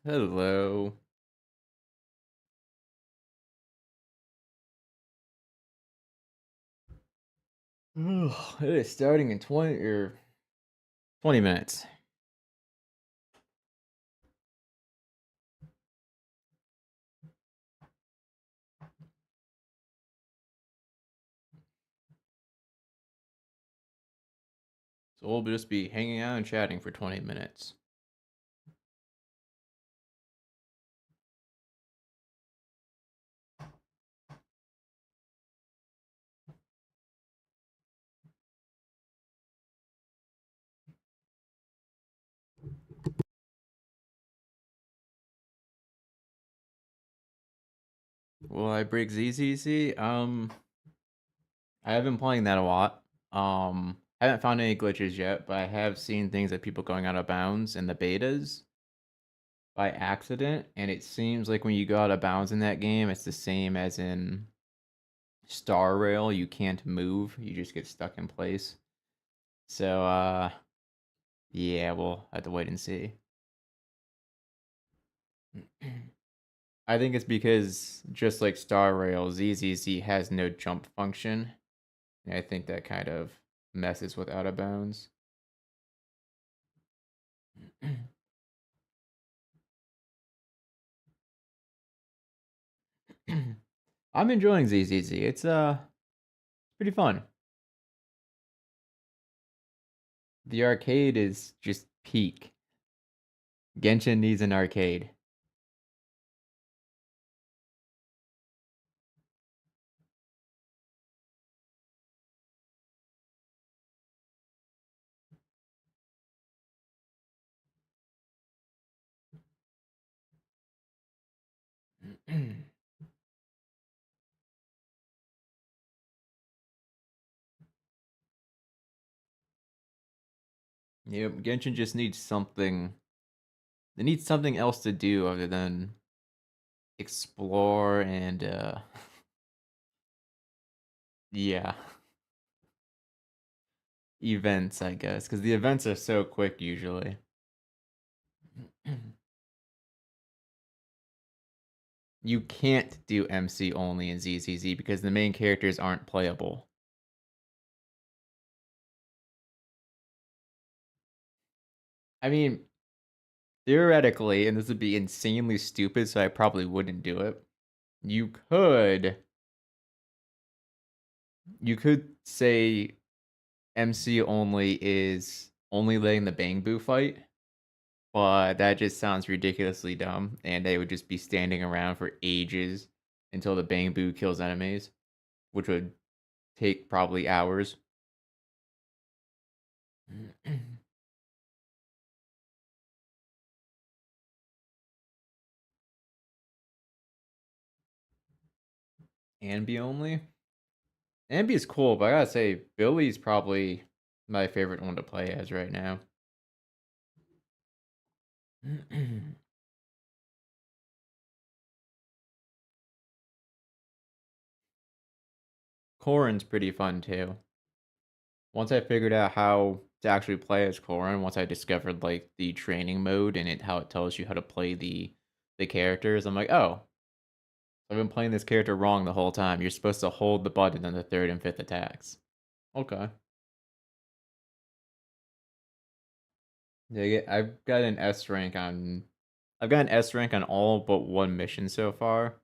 Hello. It is starting in 20 minutes. So we'll just be hanging out and chatting for 20 minutes. Will I break ZZZ? I have been playing that a lot. I haven't found any glitches yet, but I have seen things like people going out of bounds in the betas by accident, and it seems like when you go out of bounds in that game, it's the same as in Star Rail. You can't move, you just get stuck in place. So, yeah, we'll have to wait and see. I think it's because just like Star Rail, ZZZ has no jump function. And I think that kind of messes with out of bounds. I'm enjoying ZZZ. It's pretty fun. The arcade is just peak. Genshin needs an arcade. Yep, Genshin just needs something. It needs something else to do other than explore and yeah, events, I guess, because the events are so quick usually. You can't do MC only in ZZZ because the main characters aren't playable. I mean, theoretically, and this would be insanely stupid, so I probably wouldn't do it. You could say MC only is only letting the Bangbu fight, but that just sounds ridiculously dumb, and they would just be standing around for ages until the Bangbu kills enemies, which would take probably hours. Ambi only? Ambi is cool, but I gotta say, Billy's probably my favorite one to play as right now. Corrin's pretty fun too. Once I figured out how to actually play as Corrin, once I discovered like the training mode and how it tells you how to play the characters, I'm like, oh, I've been playing this character wrong the whole time. You're supposed to hold the button on the third and fifth attacks. Okay. Yeah, I've got an S rank on all but one mission so far.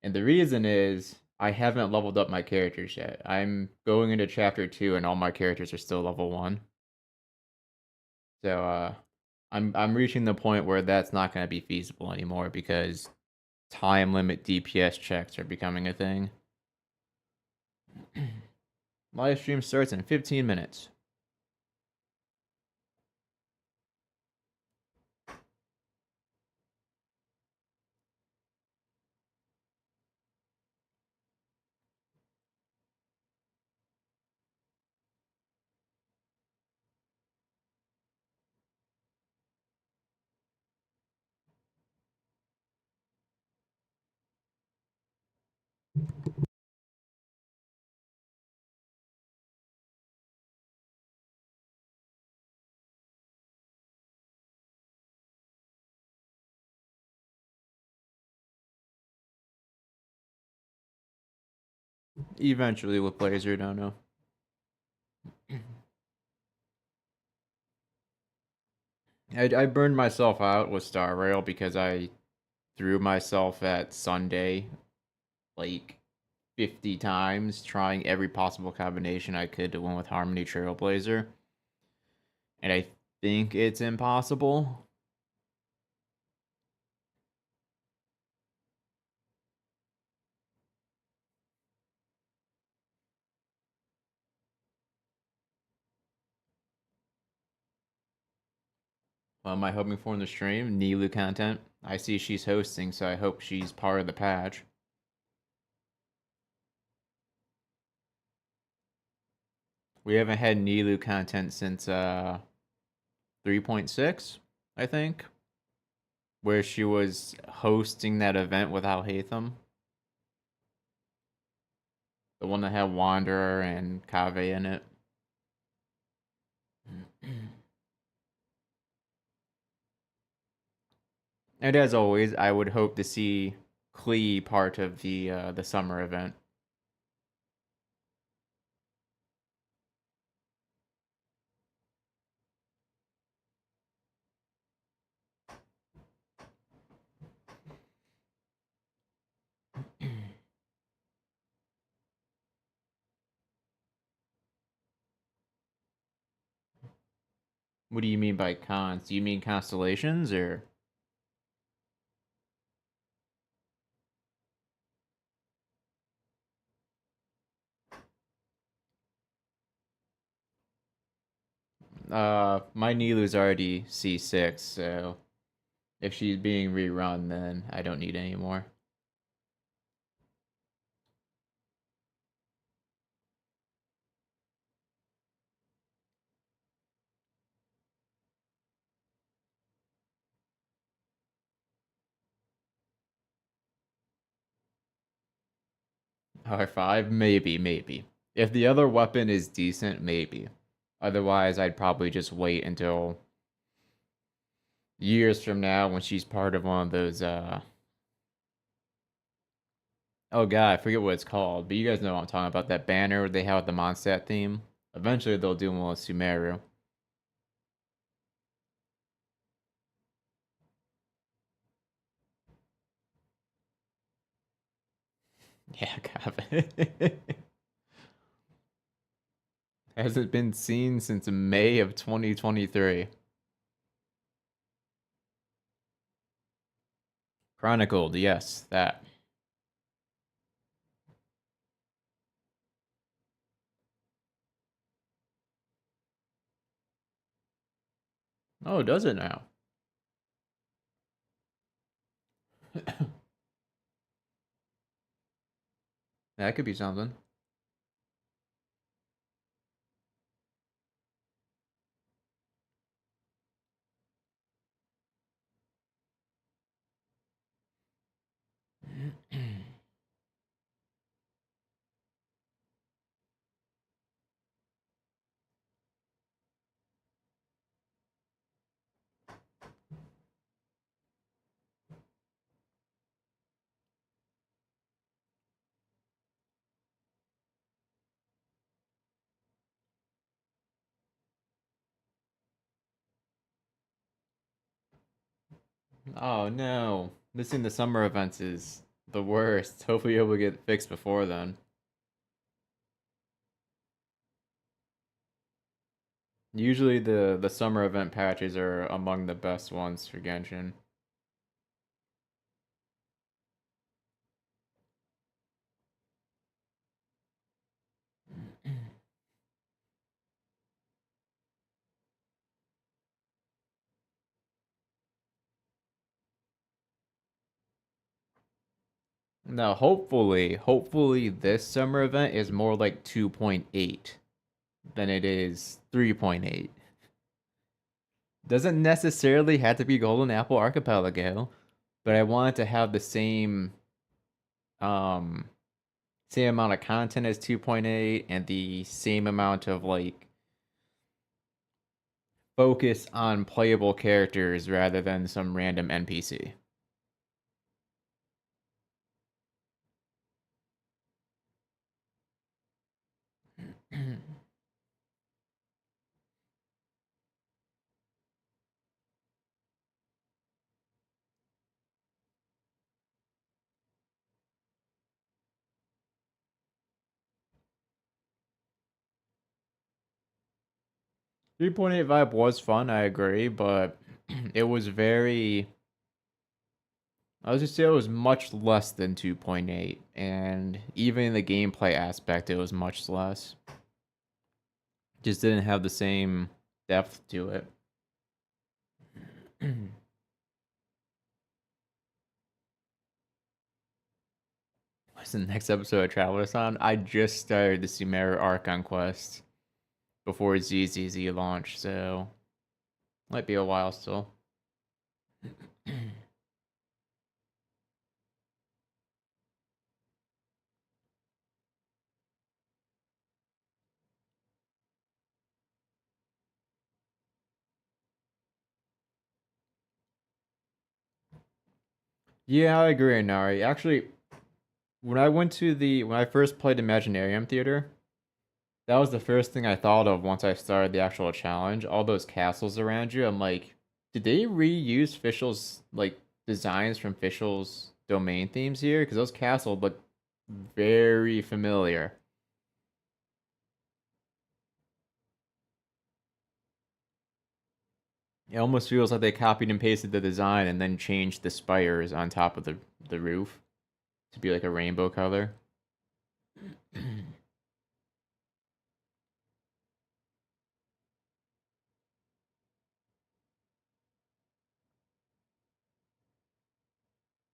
And the reason is I haven't leveled up my characters yet. I'm going into chapter 2 and all my characters are still level 1. So I'm reaching the point where that's not going to be feasible anymore because time limit DPS checks are becoming a thing. Live stream starts in 15 minutes. Eventually with Blazer, don't know. I burned myself out with Star Rail because I threw myself at Sunday like 50 times, trying every possible combination I could to win with Harmony Trailblazer. And I think it's impossible. What am I hoping for in the stream? Nilou content. I see she's hosting, so I hope she's part of the patch. We haven't had nilou content since 3.6, I think, where she was hosting that event with Al Hatham. The one that had Wanderer and Kave in it. And as always, I would hope to see Klee part of the summer event. What do you mean by cons? Do you mean constellations or? My Nilou's already C6, so if she's being rerun, then I don't need any more. R5, maybe. If the other weapon is decent, maybe. Otherwise, I'd probably just wait until years from now when she's part of one of those oh god, I forget what it's called, but you guys know what I'm talking about. That banner they have with the Mondstadt theme. Eventually they'll do one with Sumeru. Yeah, Gavin. Hasn't been seen since May of 2023. Chronicled, yes, that. Oh, does it now? That could be something. Oh no. Missing the summer events is the worst. Hopefully it will get fixed before then. Usually the summer event patches are among the best ones for Genshin. Now, hopefully this summer event is more like 2.8 than it is 3.8. Doesn't necessarily have to be Golden Apple Archipelago, but I want it to have the um same amount of content as 2.8 and the same amount of like focus on playable characters rather than some random NPC. 3.8 vibe was fun, I agree, but it was very. I was just say it was much less than 2.8, and even in the gameplay aspect, it was much less. Just didn't have the same depth to it. What's the next episode of Traveler's on? I just started the Sumeru arc on Quest before ZZZ launched, so might be a while still. Yeah, I agree, Nari. Actually, when I first played Imaginarium Theater, that was the first thing I thought of once I started the actual challenge. All those castles around you. I'm like, did they reuse Fischl's like designs from Fischl's domain themes here? Because those castles look very familiar. It almost feels like they copied and pasted the design and then changed the spires on top of the roof to be like a rainbow color.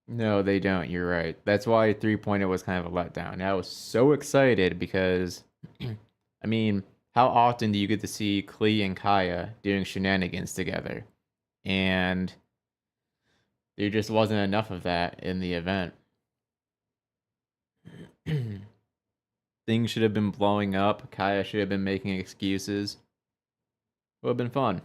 No, they don't. You're right. That's why 3.0 was kind of a letdown. I was so excited because, I mean, how often do you get to see Klee and Kaya doing shenanigans together? And there just wasn't enough of that in the event. Things should have been blowing up. Kaya should have been making excuses. Would have been fun.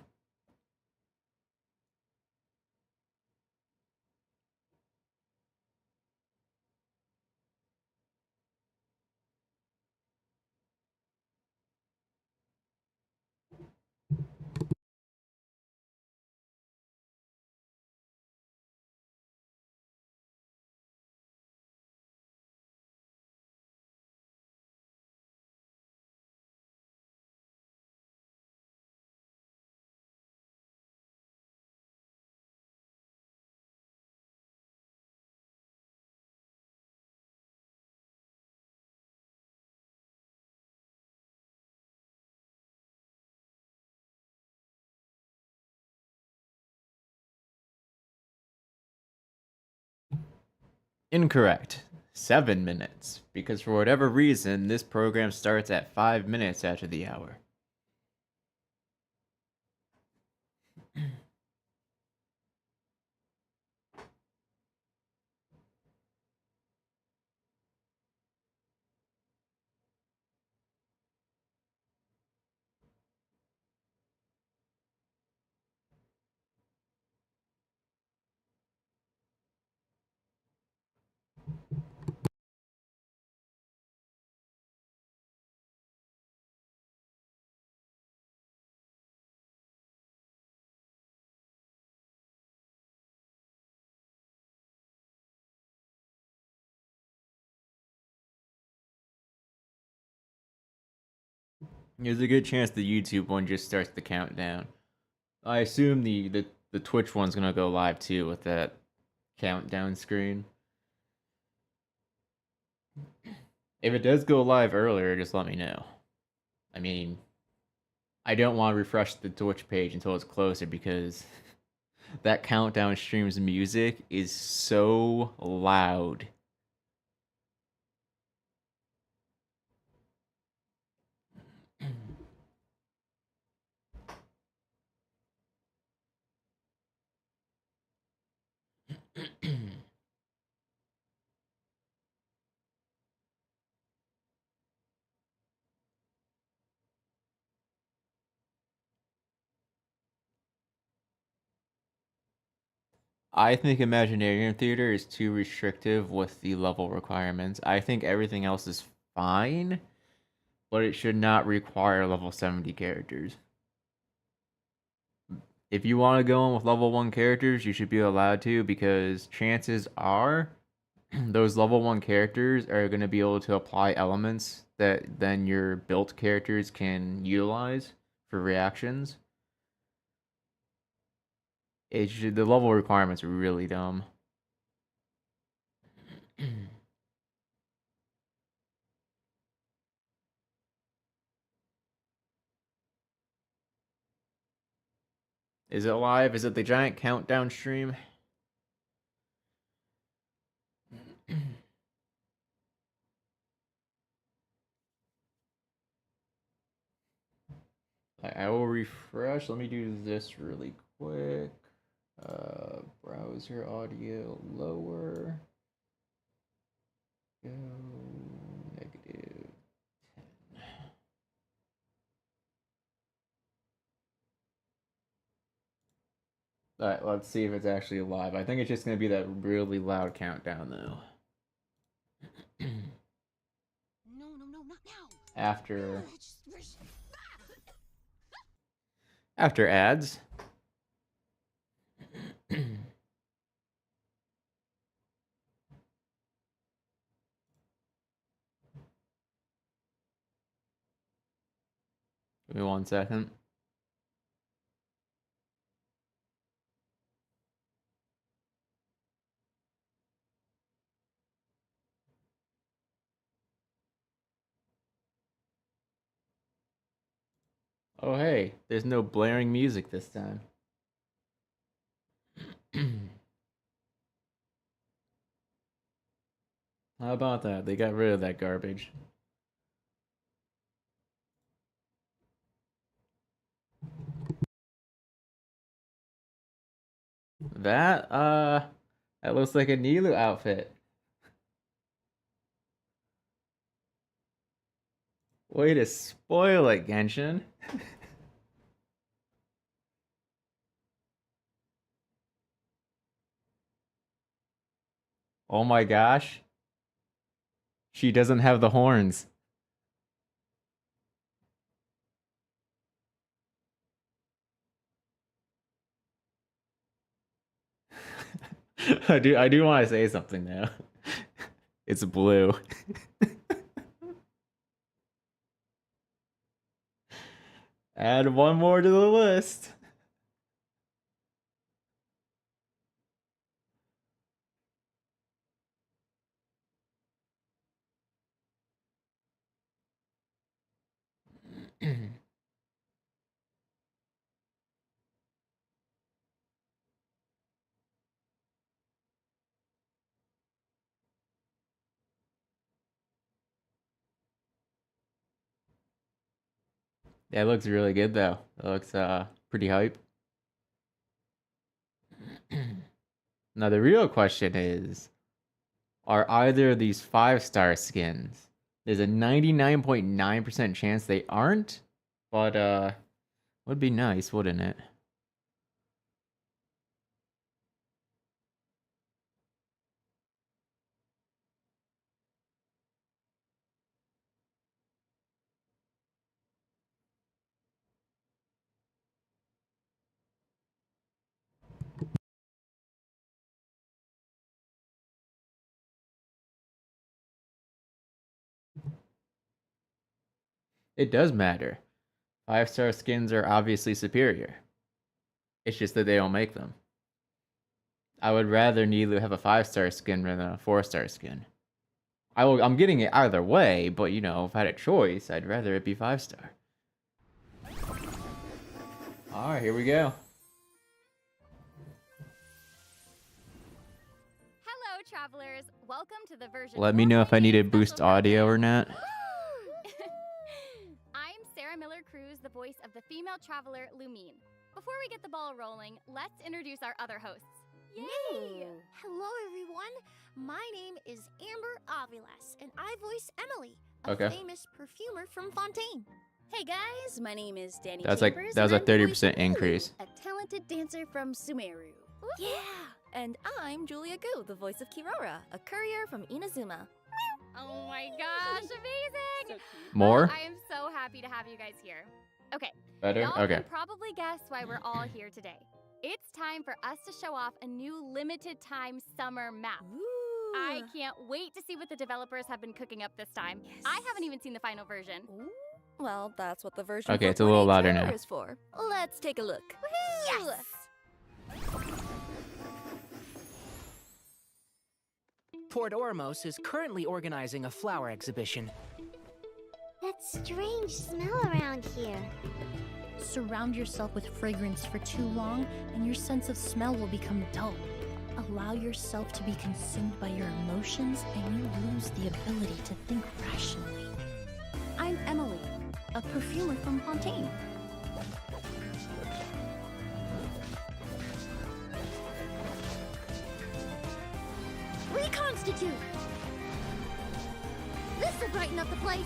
Incorrect. 7 minutes. Because for whatever reason, this program starts at 5 minutes after the hour. There's a good chance the YouTube one just starts the countdown. I assume the Twitch one's gonna go live too with that countdown screen. If it does go live earlier, just let me know. I mean, I don't want to refresh the Twitch page until it's closer because that countdown stream's music is so loud. I think Imaginarium Theater is too restrictive with the level requirements. I think everything else is fine, but it should not require level 70 characters. If you want to go in with level 1 characters, you should be allowed to because chances are those level 1 characters are going to be able to apply elements that then your built characters can utilize for reactions. The level requirements are really dumb. Is it live? Is it the giant countdown stream? I will refresh. Let me do this really quick. Browser audio lower. Go negative 10. Alright, let's see if it's actually live. I think it's just gonna be that really loud countdown though. No, not now. After ads. Give me 1 second. Oh hey, there's no blaring music this time. How about that? They got rid of that garbage. That looks like a Nilou outfit. Way to spoil it, Genshin. Oh my gosh. She doesn't have the horns. I do want to say something now. It's blue. Add one more to the list. Yeah, it looks really good though. It looks pretty hype. Now the real question is, are either of these 5-star skins? There's a 99.9% chance they aren't, but would be nice, wouldn't it? It does matter. 5-star skins are obviously superior. It's just that they don't make them. I would rather nilou have a 5-star skin than a 4-star skin. I'm getting it either way, but you know, if I had a choice, I'd rather it be 5-star. Alright, here we go. Hello, travelers. Welcome to the version. Let me know if I need to boost audio or not. I'm Sarah Miller Cruz, the voice of the female traveler Lumine. Before we get the ball rolling, let's introduce our other hosts. Yay! Hello, everyone. My name is Amber Avilas, and I voice Emilie, a famous perfumer from Fontaine. Hey guys, my name is Danny That Chambers, was a and I'm 30% voicing increase. Nilou, a talented dancer from Sumeru. Yeah! And I'm Julia Gu, the voice of Kirara, a courier from Inazuma. Oh my gosh, amazing! More? I am so happy to have you guys here. Okay. Better? Y'all Okay. can probably guess why we're all here today. It's time for us to show off a new limited time summer map. Ooh. I can't wait to see what the developers have been cooking up this time. Yes. I haven't even seen the final version. Ooh. Well, that's what the version Okay, it's a little 4.8 louder trailer now. is for. Let's take a look. Yes! Port Ormos is currently organizing a flower exhibition. That strange smell around here. Surround yourself with fragrance for too long, and your sense of smell will become dull. Allow yourself to be consumed by your emotions, and you lose the ability to think rationally. I'm Emilie, a perfumer from Fontaine. Reconstitute! This'll brighten up the place.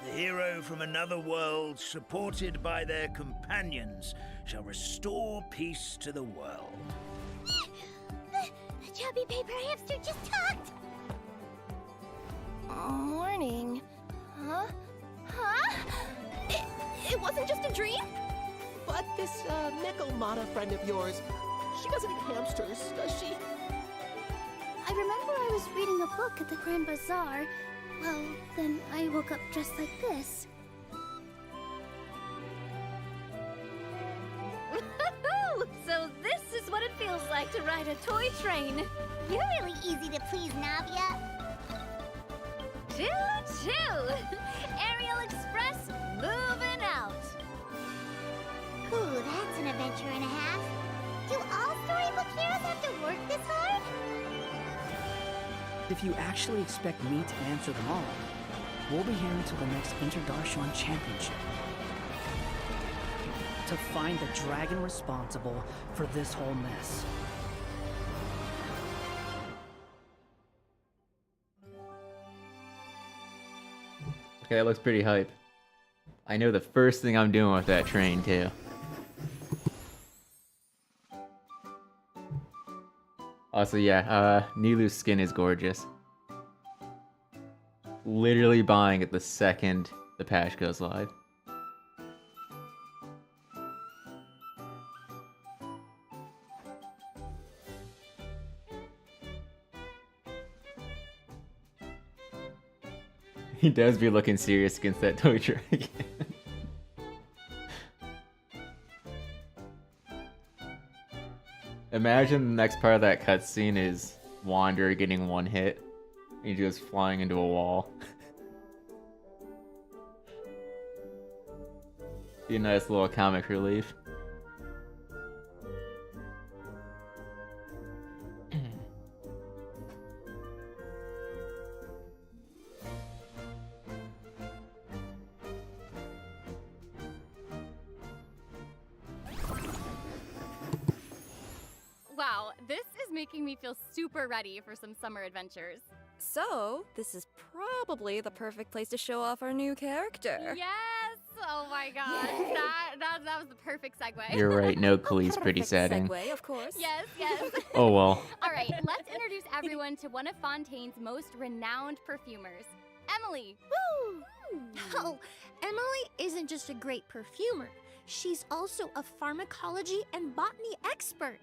The hero from another world, supported by their companions, shall restore peace to the world. The chubby paper hamster just talked! Morning. Huh? Huh? It wasn't just a dream? But this Nekomata friend of yours, she doesn't eat hamsters, does she? I remember I was reading a book at the Grand Bazaar. Well, then I woke up dressed like this. So this is what it feels like to ride a toy train. You're really easy to please, Navia. Choo-choo! Aerial Express moving out. Ooh, that's an adventure and a half. Do all storybook heroes have to work this hard? If you actually expect me to answer them all, we'll be here until the next Interdarshan Championship. To find the dragon responsible for this whole mess. Okay, that looks pretty hype. I know the first thing I'm doing with that train, too. Also, yeah, Nilou's skin is gorgeous. Literally buying it the second the patch goes live. He does be looking serious against that toy dragon. Imagine the next part of that cutscene is Wander getting one hit. And he goes flying into a wall. Be a nice little comic relief. Wow, this is making me feel super ready for some summer adventures. So, this is probably the perfect place to show off our new character. Yes! Oh my gosh, that was the perfect segue. You're right, no Khalees pretty Perfect setting. segue, of course. Yes, yes. Oh well. All right, let's introduce everyone to one of Fontaine's most renowned perfumers, Emilie. Woo! Oh, Emilie isn't just a great perfumer. She's also a pharmacology and botany expert.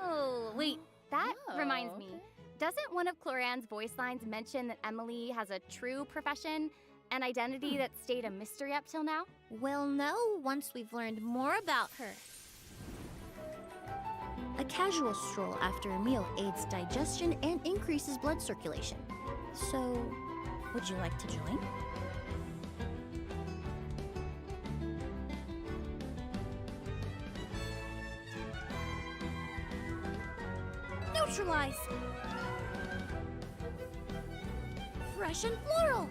Oh, wait, that reminds me. okay. Doesn't one of Cloran's voice lines mention that Emilie has a true profession, an identity that stayed a mystery up till now? We'll know once we've learned more about her. A casual stroll after a meal aids digestion and increases blood circulation. So, would you like to join? Neutralize! Fresh and floral!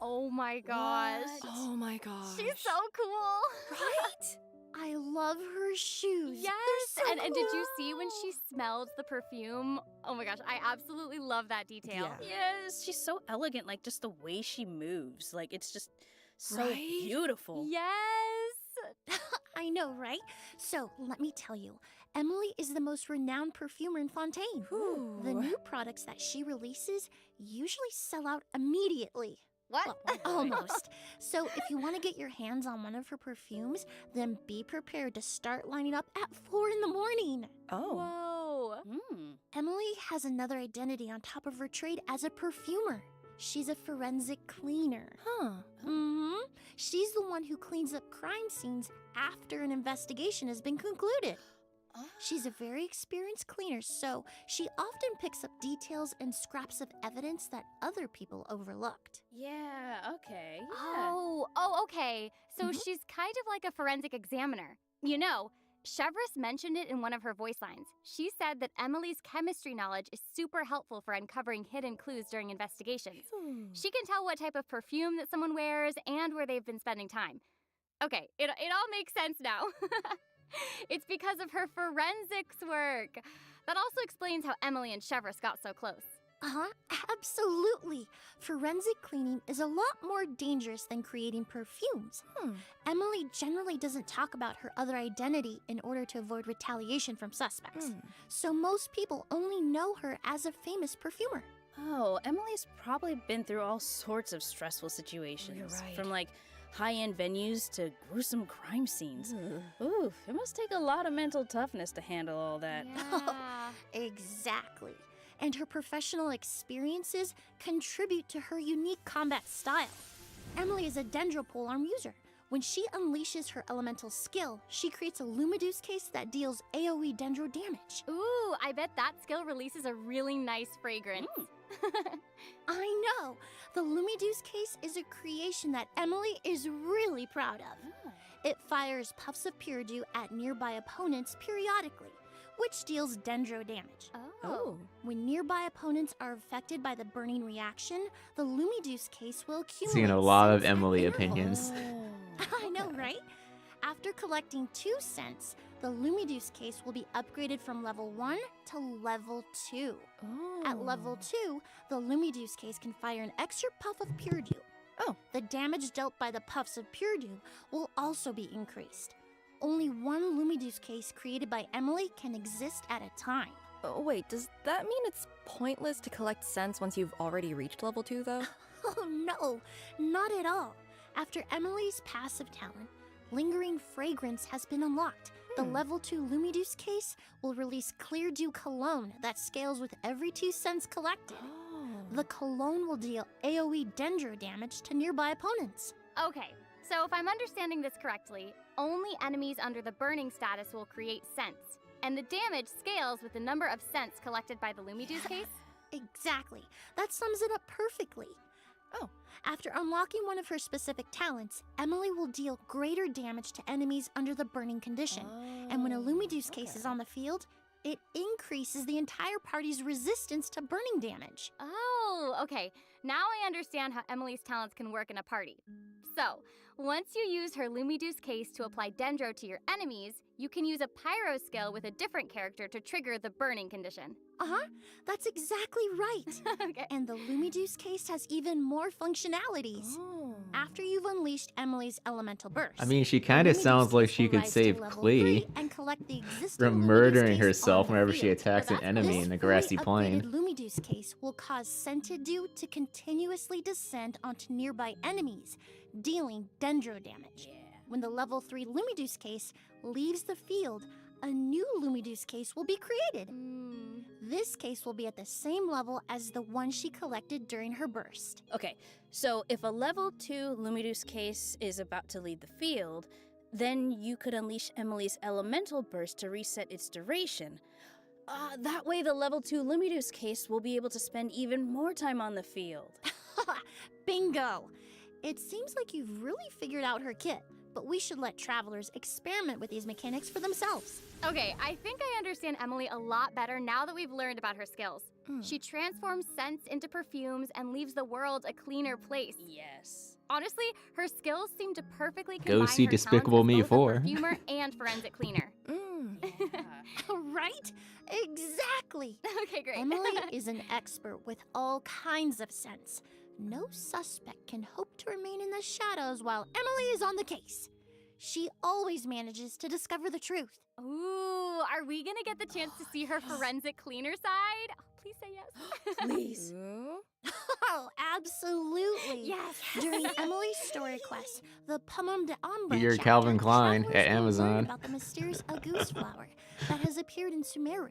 Oh my gosh. Oh my gosh. She's so cool. Right? I love her shoes. Yes. They're so and did you see when cool. she smelled the perfume? Oh my gosh, I absolutely love that detail. Yeah. Yes, she's so elegant, like just the way she moves. Like it's just so Right? beautiful. Yes. I know, right? So, let me tell you, Emilie is the most renowned perfumer in Fontaine. The Ooh. new products that she releases usually sell out immediately. What? Well, almost. So if you want to get your hands on one of her perfumes, then be prepared to start lining up at 4 in the morning. Whoa. Emilie has another identity on top of her trade as a perfumer. She's a forensic cleaner. She's the one who cleans up crime scenes after an investigation has been concluded. She's a very experienced cleaner, so she often picks up details and scraps of evidence that other people overlooked. Yeah, okay. Yeah. Oh, okay. So she's kind of like a forensic examiner. You know, Chevreuse mentioned it in one of her voice lines. She said that Emilie's chemistry knowledge is super helpful for uncovering hidden clues during investigations. She can tell what type of perfume that someone wears and where they've been spending time. Okay, it all makes sense now. It's because of her forensics work. That also explains how Emilie and Chevreuse got so close. Absolutely. Forensic cleaning is a lot more dangerous than creating perfumes. Emilie generally doesn't talk about her other identity in order to avoid retaliation from suspects. So most people only know her as a famous perfumer. Oh, Emily's probably been through all sorts of stressful situations. You're right. From like high-end venues to gruesome crime scenes. Ooh, it must take a lot of mental toughness to handle all that. Yeah. Exactly. And her professional experiences contribute to her unique combat style. Emilie is a dendro polearm user. When she unleashes her elemental skill, she creates a Lumiduce case that deals AoE dendro damage. Ooh, I bet that skill releases a really nice fragrance. I know! The Lumiduce case is a creation that Emilie is really proud of. It fires puffs of pure dew at nearby opponents periodically, which deals dendro damage. Oh. When nearby opponents are affected by the burning reaction, the Lumiduce case will accumulate. Seeing a lot of scents at Emilie intervals. opinions. I know, right? After collecting 2 scents, the Lumiduce case will be upgraded from level 1 to level 2. At level 2, the Lumiduce case can fire an extra puff of pure dew. The damage dealt by the puffs of pure dew will also be increased. Only one Lumiduce case created by Emilie can exist at a time. Wait, does that mean it's pointless to collect scents once you've already reached level 2, though? Oh no, not at all. After Emilie's passive talent, Lingering Fragrance has been unlocked. The level 2 Lumiduce case will release Clear Dew Cologne that scales with every 2 scents collected. The cologne will deal AoE dendro damage to nearby opponents. Okay, so if I'm understanding this correctly, only enemies under the burning status will create scents, and the damage scales with the number of scents collected by the Lumiduce case? Exactly. That sums it up perfectly. After unlocking one of her specific talents, Emilie will deal greater damage to enemies under the burning condition. And when a Lumiduce case is on the field, it increases the entire party's resistance to burning damage. Oh, okay. Now I understand how Emilie's talents can work in a party. So, once you use her Lumiduce case to apply dendro to your enemies, you can use a pyro skill with a different character to trigger the burning condition. That's exactly right. Okay. And the Lumiduce case has even more functionalities. After you've unleashed Emilie's elemental burst, I mean, she kind of sounds like she could save Klee and collect the existing from Lumiduce murdering case herself on the whenever she field. attacks an enemy in the grassy This plain. fully upgraded Lumiduce case will cause scented dew to continuously descend onto nearby enemies, dealing dendro damage. When the level 3 Lumiduce case leaves the field, a new Lumiduce case will be created. This case will be at the same level as the one she collected during her burst. Okay, so if a level 2 Lumiduce case is about to leave the field, then you could unleash Emilie's elemental burst to reset its duration. That way the level 2 Lumiduce case will be able to spend even more time on the field. Bingo! It seems like you've really figured out her kit, but we should let travelers experiment with these mechanics for themselves. Okay, I think I understand Emilie a lot better now that we've learned about her skills. She transforms scents into perfumes and leaves the world a cleaner place. Yes. Honestly, her skills seem to perfectly combine Go see her Despicable talents Me as both 4. a perfumer and forensic cleaner. Right? Exactly! Okay, great. Emilie is an expert with all kinds of scents. No suspect can hope to remain in the shadows while Emilie is on the case. She always manages to discover the truth. Ooh, are we gonna get the chance to see her forensic cleaner side? Oh, please say yes. Please. Oh, absolutely. Yes. During Emilie's story quest, the Pomum de Ombre You're chapter, Calvin Klein travelers at will learn Amazon. about the mysterious Auguste flower that has appeared in Sumeru.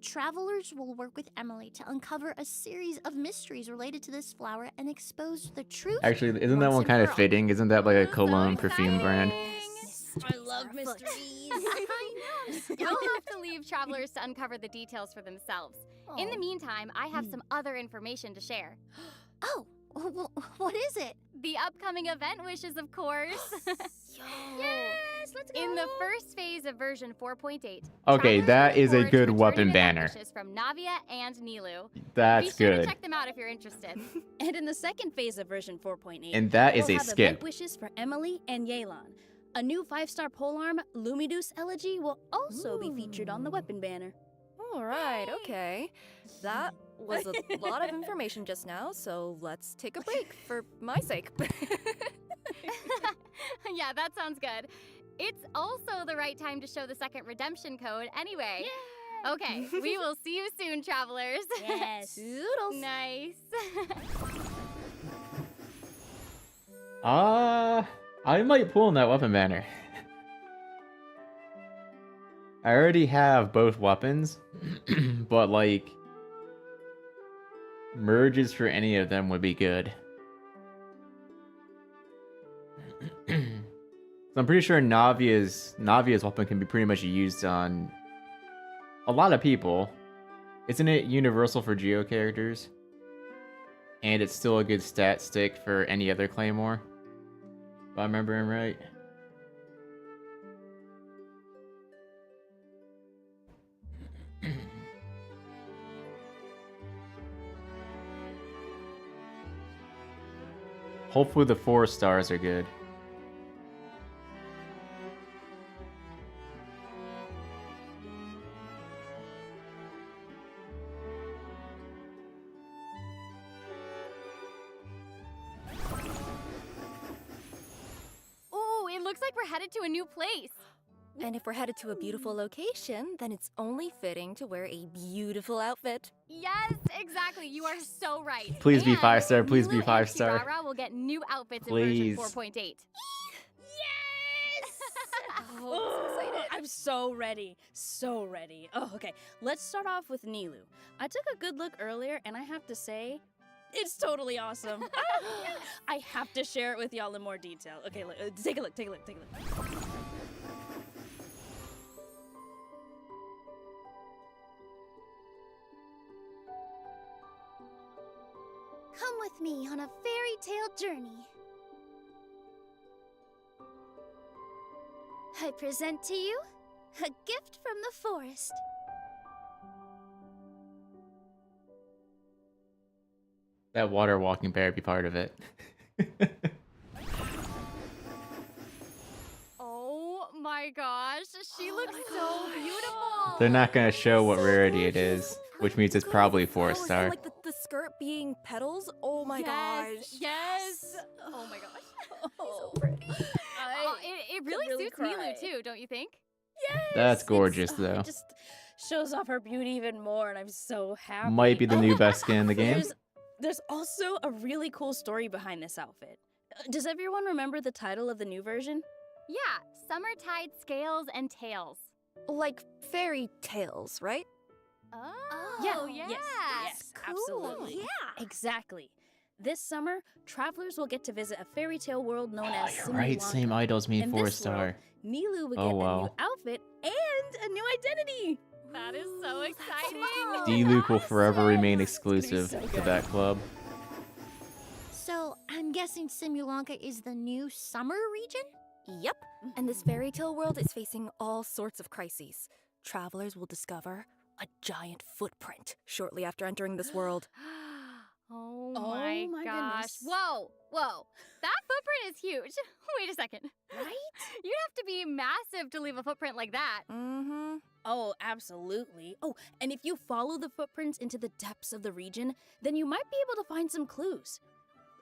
Travelers will work with Emilie to uncover a series of mysteries related to this flower and expose the truth. Actually, isn't that once one and kind for of all. fitting? Isn't that like a So cologne perfume brand? I love mysteries. You'll have to leave travelers to uncover the details for themselves. In the meantime, I have some other information to share. Oh, what is it? The upcoming event wishes, of course. Yes, let's go. In the first phase of version 4.8. Okay, travelers that will is a look forward good to weapon returning event banner. wishes from Navia and Nilou. That's Be sure to good. check them out if you're interested. And in the second phase of version 4.8, And that is we'll a have skip. event wishes for Emilie and Yelan. A new 5-star polearm, Lumiduce Elegy, will also be featured on the weapon banner. All right, okay. That was a lot of information just now, so let's take a break for my sake. Yeah, that sounds good. It's also the right time to show the second redemption code anyway. Okay, we will see you soon, travelers. Yes. Doodles. Nice. I might pull in that weapon banner. I already have both weapons, but like merges for any of them would be good. So I'm pretty sure Navia's weapon can be pretty much used on a lot of people. Isn't it universal for Geo characters? And it's still a good stat stick for any other Claymore, if I remember him right. Hopefully the 4 stars are good. Ooh, it looks like we're headed to a new place. And if we're headed to a beautiful location, then it's only fitting to wear a beautiful outfit. Yes, exactly. You are so right. Please be And 5-star, please be Nilou and 5-star. Kirara will get new outfits Please. in version 4.8. Yes! Oh, so excited. I'm so ready. So ready. Oh, okay. Let's start off with Nilou. I took a good look earlier, and I have to say, it's totally awesome. I have to share it with y'all in more detail. Okay, look, take a look, take a look, take a look. Come with me on a fairy tale journey. I present to you a gift from the forest. That water walking bear be part of it. Oh my gosh, she looks so beautiful. They're not gonna show what rarity it is, which means it's probably 4-star. Like the skirt being petals? Oh my Yes, gosh. yes. Oh my gosh. So pretty. It really really suits cry. Nilou too, don't you think? Yes! That's gorgeous, though. It just shows off her beauty even more, and I'm so happy. Might be the new best skin in the game. There's also a really cool story behind this outfit. Does everyone remember the title of the new version? Yeah, Summertide Scales and Tails. Like fairy tales, right? Oh, Yeah, yes. yes, absolutely. Yeah. Exactly. This summer, travelers will get to visit a fairy tale world known as You're right, same Simulanka. idols mean In this 4-star. world, Nilou will Oh, get a new wow. outfit and a new identity. That is so exciting. D-Luke will forever remain exclusive so to good. that club. So, I'm guessing Simulanka is the new summer region? Yep. And this fairy tale world is facing all sorts of crises. Travelers will discover a giant footprint shortly after entering this world. Oh Oh my my gosh. goodness. Whoa, that footprint is huge. Wait a second. Right? You'd have to be massive to leave a footprint like that. Mm-hmm. Oh, absolutely. Oh, and if you follow the footprints into the depths of the region, then you might be able to find some clues.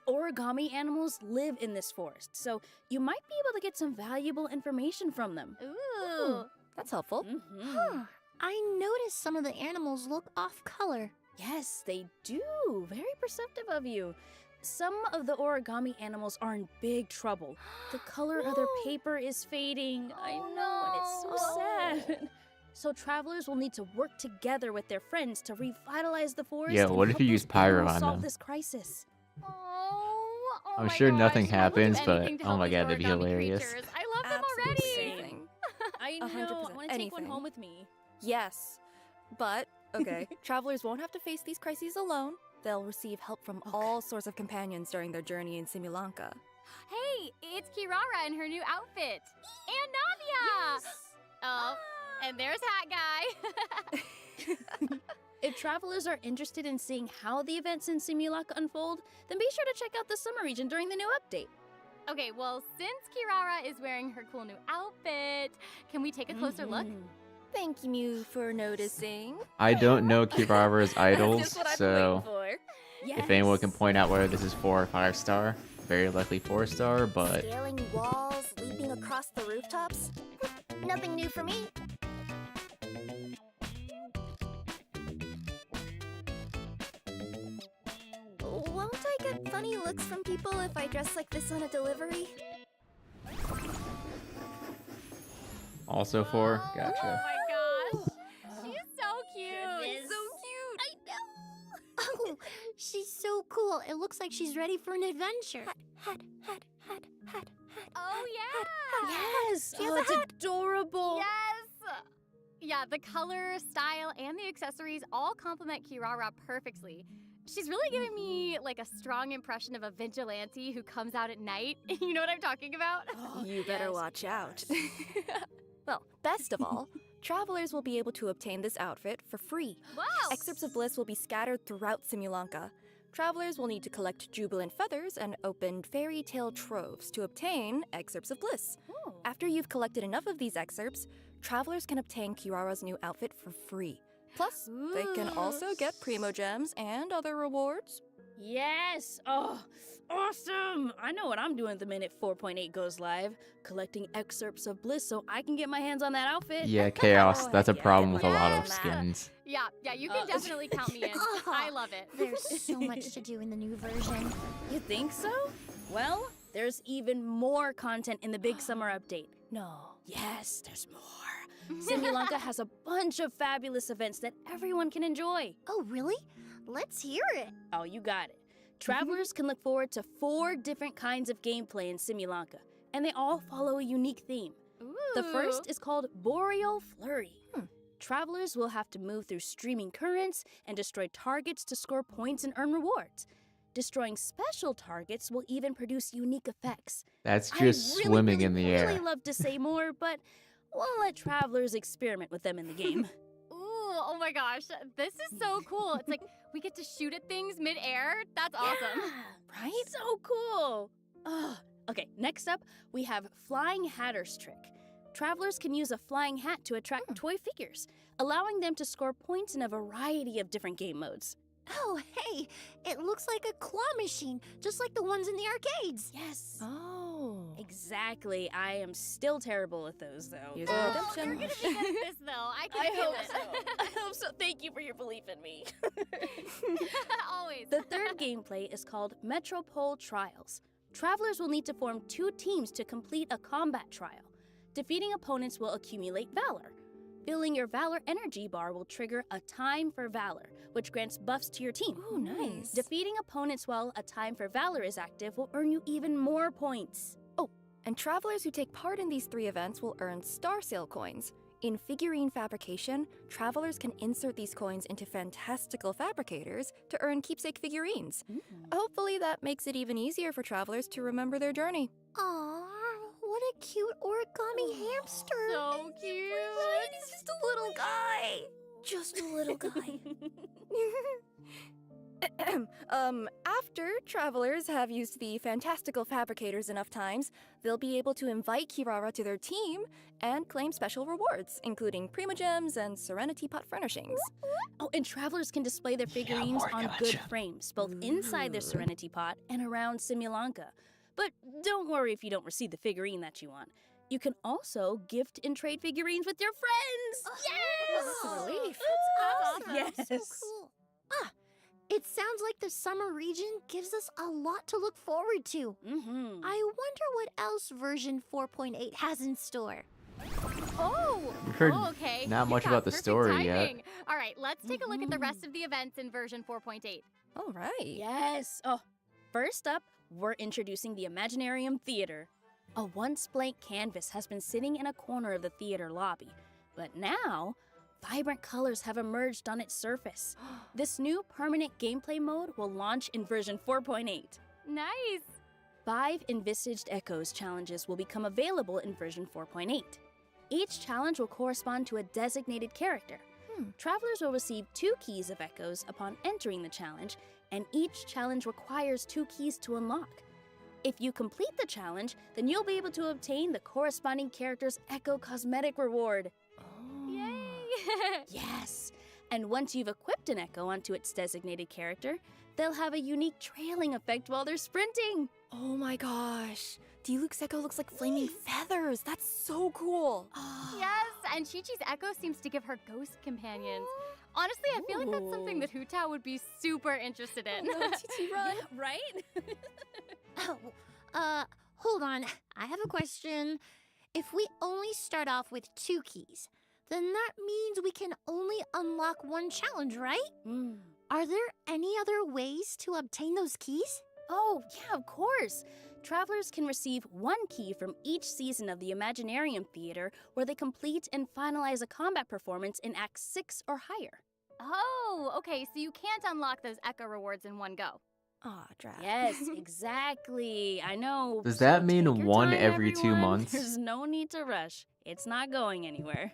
Origami animals live in this forest, so you might be able to get some valuable information from them. Ooh. That's helpful. Mm-hmm. Huh. I noticed some of the animals look off color. Yes, they do. Very perceptive of you. Some of the origami animals are in big trouble. The color of their paper is fading. I know, and it's so sad. So travelers will need to work together with their friends to revitalize the forest. Yeah, and what if help you those use pyro animals on solve them? this crisis. Oh I'm my sure gosh, nothing I would do happens, but anything to oh help my these god, that'd be origami hilarious. creatures. I love them Absolutely. already. Same. I know. 100% I want to take one anything. home with me. Yes, but okay, travelers won't have to face these crises alone. They'll receive help from all sorts of companions during their journey in Simulanka. Hey, it's Kirara in her new outfit. And Navia! Oh, and there's Hat Guy. If travelers are interested in seeing how the events in Simulanka unfold, then be sure to check out the summer region during the new update. Okay, well, since Kirara is wearing her cool new outfit, can we take a closer look? Thank you for noticing. I don't know Kirara's idols, Just what I've been so waiting for. if anyone can point out whether this is 4 or 5 star, very likely 4 star, but Scaling walls, leaping across the rooftops. Nothing new for me. Won't I get funny looks from people if I dress like this on a delivery? also 4. Gotcha. Oh my gosh. She's so cute. So cute. I know. Oh, she's so cool. It looks like she's ready for an adventure. Hat. Oh, yeah. Yes! She has Oh, a it's hat. adorable! Yes. Yeah, the color, style, and the accessories all complement Kirara perfectly. She's really giving me like a strong impression of a vigilante who comes out at night. You know what I'm talking about? You better watch out. Well, best of all, travelers will be able to obtain this outfit for free. Wow. Excerpts of bliss will be scattered throughout Simulanka. Travelers will need to collect jubilant feathers and open fairy tale troves to obtain excerpts of bliss. After you've collected enough of these excerpts, travelers can obtain Kirara's new outfit for free. Plus, they can also get primo gems and other rewards. Yes! Oh, awesome! I know what I'm doing the minute 4.8 goes live. Collecting excerpts of bliss so I can get my hands on that outfit. Yeah, chaos. That's a heck yeah, problem get with a my lot hands of on that. skins. Yeah, you can definitely count me in. I love it. There's so much to do in the new version. You think so? Well, there's even more content in the big summer update. No. Yes, there's more. Simulanka has a bunch of fabulous events that everyone can enjoy. Oh, really? Let's hear it. Oh, you got it. Travelers can look forward to 4 different kinds of gameplay in Simulanka, and they all follow a unique theme. The first is called Boreal Flurry. Travelers will have to move through streaming currents and destroy targets to score points and earn rewards. Destroying special targets will even produce unique effects. That's just swimming in the I'd air. really love to say more, but we'll let travelers experiment with them in the game. Ooh, oh my gosh. This is so cool. It's like we get to shoot at things mid-air. That's awesome. Yeah, right? So cool. Okay, next up, we have Flying Hatter's Trick. Travelers can use a flying hat to attract toy figures, allowing them to score points in a variety of different game modes. Oh, hey, it looks like a claw machine, just like the ones in the arcades. Yes. Oh. Exactly. I am still terrible at those, though. Here's your You're redemption. gonna be good at this, though. I can I feel hope it. so. I hope so. Thank you for your belief in me. Always. The third gameplay is called Metropole Trials. Travelers will need to form 2 teams to complete a combat trial. Defeating opponents will accumulate valor. Filling your Valor energy bar will trigger a Time for Valor, which grants buffs to your team. Oh, nice. Defeating opponents while a Time for Valor is active will earn you even more points. Oh, and travelers who take part in these 3 events will earn Star Sale coins. In figurine fabrication, travelers can insert these coins into fantastical fabricators to earn keepsake figurines. Hopefully that makes it even easier for travelers to remember their journey. Aw, what a cute origami hamster. So cute. Right? He's just a little guy. Just a little guy. After travelers have used the fantastical fabricators enough times, they'll be able to invite Kirara to their team and claim special rewards, including Prima Gems and Serenity Pot furnishings. Oh, and travelers can display their figurines on good frames, both inside their Serenity Pot and around Simulanka. But don't worry if you don't receive the figurine that you want. You can also gift and trade figurines with your friends. Yes! That's a relief. That's awesome. Yes. So cool. Ah, It sounds like the summer region gives us a lot to look forward to. I wonder what else version 4.8 has in store. We've heard okay. not You much got about the perfect story yet. timing. All right, let's take a look at the rest of the events in version 4.8. All right. Yes. Oh, first up, we're introducing the Imaginarium Theater. A once blank canvas has been sitting in a corner of the theater lobby, but now vibrant colors have emerged on its surface. This new permanent gameplay mode will launch in version 4.8. Nice. 5 Envisaged Echoes challenges will become available in version 4.8. Each challenge will correspond to a designated character. Travelers will receive 2 keys of echoes upon entering the challenge, and each challenge requires 2 keys to unlock. If you complete the challenge, then you'll be able to obtain the corresponding character's Echo Cosmetic reward. Yay! Yes! And once you've equipped an Echo onto its designated character, they'll have a unique trailing effect while they're sprinting. Oh my gosh. Diluc's Echo looks like flaming feathers. That's so cool. Yes, and Chi-Chi's Echo seems to give her ghost companions. Honestly, I feel like that's something that Hu-Tao would be super interested in. Chi-Chi, run! Right? Hold on. I have a question. If we only start off with 2 keys, then that means we can only unlock 1 challenge, right? Are there any other ways to obtain those keys? Oh, yeah, of course. Travelers can receive 1 key from each season of the Imaginarium Theater where they complete and finalize a combat performance in Act 6 or higher. Oh, okay, so you can't unlock those Echo rewards in one go. Aw, Drat. Yes, exactly. I know. Does So that take mean your one time, every 2 everyone. months? There's no need to rush. It's not going anywhere.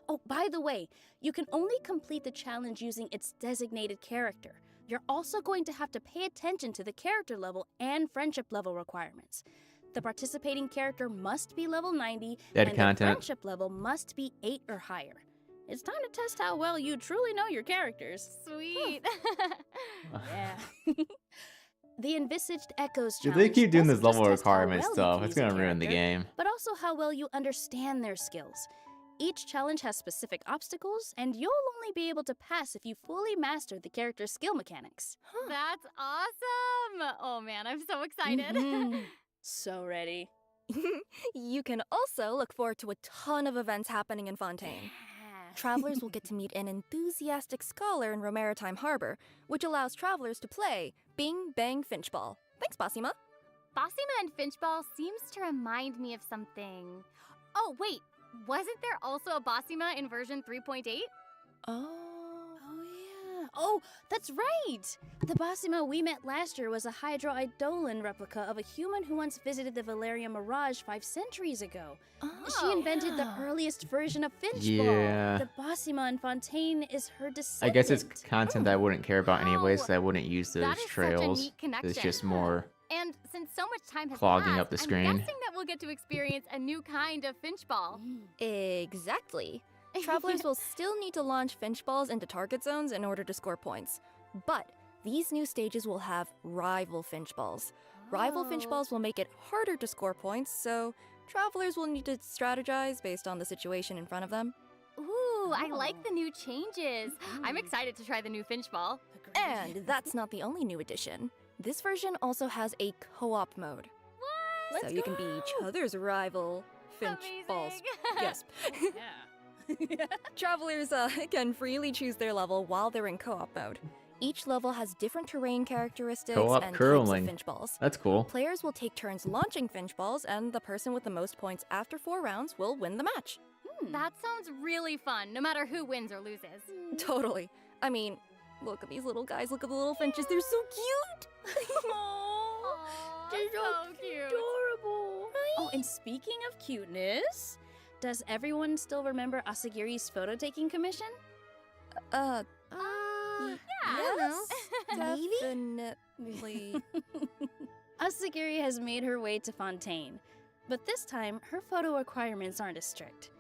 Oh, by the way, you can only complete the challenge using its designated character. You're also going to have to pay attention to the character level and friendship level requirements. The participating character must be level 90, Dead and content. the friendship level must be 8 or higher. It's time to test how well you truly know your characters. Sweet. Yeah. The Envisaged Echoes If challenge they keep doing doesn't this level just test how requirement well you stuff, can it's use a gonna ruin the character, game. but also how well you understand their skills. Each challenge has specific obstacles, and you'll only be able to pass if you fully master the character's skill mechanics. That's awesome! Oh man, I'm so excited. So ready. You can also look forward to a ton of events happening in Fontaine. Travelers will get to meet an enthusiastic scholar in Romaritime Harbor, which allows travelers to play Bing Bang Finchball. Thanks, Basima. Basima and Finchball seems to remind me of something. Oh, wait. Wasn't there also a Basima in version 3.8? Oh, yeah. Oh, that's right! The Basima we met last year was a Hydro-Eidolon replica of a human who once visited the Valeria Mirage 5 centuries ago. She invented the earliest version of Finchball. Yeah. The Basima in Fontaine is her I descendant. guess it's content that I wouldn't care about anyways, so I wouldn't use That those is such a trails. neat connection. It's just more And since so much time has clogging passed, up the I'm screen. guessing that we'll get to experience a new kind of Finchball. Exactly. Travelers will still need to launch Finchballs into target zones in order to score points. But these new stages will have rival Finchballs. Rival Finchballs will make it harder to score points, so travelers will need to strategize based on the situation in front of them. Ooh, I like the new changes. I'm excited to try the new Finchball. And that's not the only new addition. This version also has a co-op mode. What? So you can be each other's rival Finchballs. Yes. Travelers can freely choose their level while they're in co-op mode. Each level has different terrain characteristics Co-op and curling. types of Finchballs. That's cool. Players will take turns launching Finchballs, and the person with the most points after 4 rounds will win the match. That sounds really fun, no matter who wins or loses. Totally. I mean, look at these little guys. Look at the little finches. They're so cute. They're so cute. Adorable. Oh, and speaking of cuteness, does everyone still remember Asagiri's photo-taking commission? Yes, Maybe? definitely. Asagiri has made her way to Fontaine, but this time her photo requirements aren't as strict.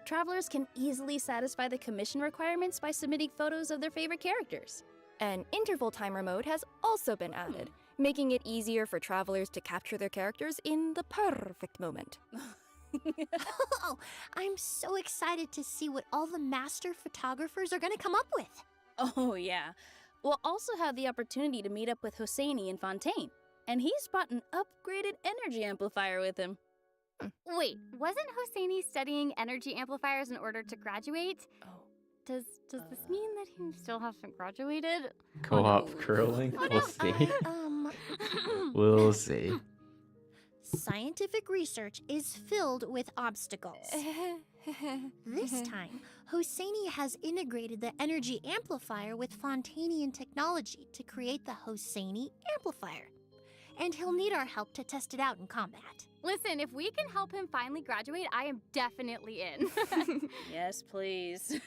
Travelers can easily satisfy the commission requirements by submitting photos of their favorite characters. An interval timer mode has also been added, making it easier for travelers to capture their characters in the perfect moment. Oh, I'm so excited to see what all the master photographers are going to come up with. Oh, yeah. We'll also have the opportunity to meet up with Hosseini and Fontaine, and he's brought an upgraded energy amplifier with him. Wait, wasn't Hosseini studying energy amplifiers in order to graduate? Oh. Does this mean that he still hasn't graduated? Co-op curling? Oh, We'll no. see. We'll see. Scientific research is filled with obstacles. This time, Hosseini has integrated the energy amplifier with Fontainian technology to create the Hosseini amplifier. And he'll need our help to test it out in combat. Listen, if we can help him finally graduate, I am definitely in. Yes, please.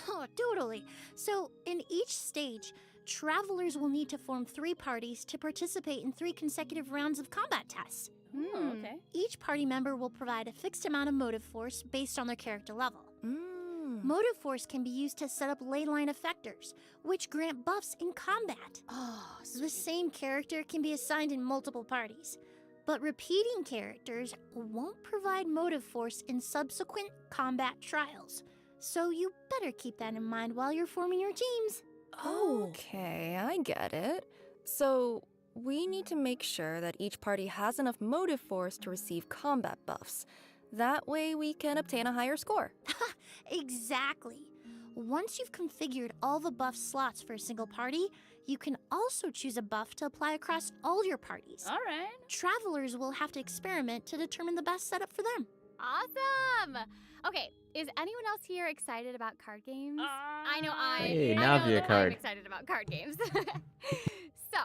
Oh, totally. So, in each stage, travelers will need to form 3 parties to participate in 3 consecutive rounds of combat tests. Oh, okay. Each party member will provide a fixed amount of motive force based on their character level. Motive force can be used to set up leyline effectors, which grant buffs in combat. Oh, The same character can be assigned in multiple parties, but repeating characters won't provide motive force in subsequent combat trials. So you better keep that in mind while you're forming your teams. Okay, I get it. So, we need to make sure that each party has enough motive force to receive combat buffs. That way we can obtain a higher score. Exactly. Once you've configured all the buff slots for a single party, you can also choose a buff to apply across all your parties. All right. Travelers will have to experiment to determine the best setup for them. Awesome! Okay, is anyone else here excited about card games? I know Hey, I know Navia that I'm card. excited about card games. So,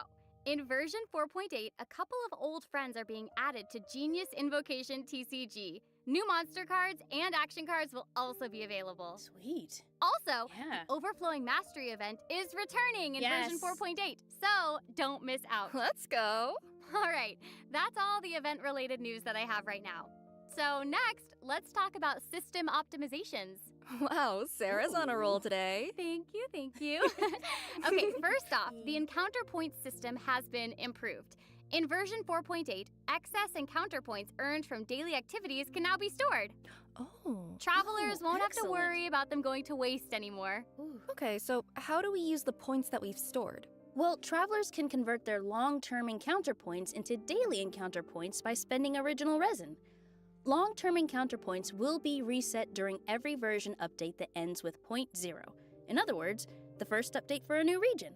in version 4.8, a couple of old friends are being added to Genius Invocation TCG. New monster cards and action cards will also be available. Sweet. Also, Yeah. the Overflowing Mastery event is returning in version Yes. 4.8, so don't miss out. Let's go. All right, that's all the event-related news that I have right now. So next, let's talk about system optimizations. Wow, Sarah's on a roll today. Thank you, thank you. Okay, first off, the encounter points system has been improved. In version 4.8, excess encounter points earned from daily activities can now be stored. Oh. Travelers won't have to excellent. worry about them going to waste anymore. Okay, so how do we use the points that we've stored? Well, travelers can convert their long-term encounter points into daily encounter points by spending original resin. Long-term encounter points will be reset during every version update that ends with .0. In other words, the first update for a new region.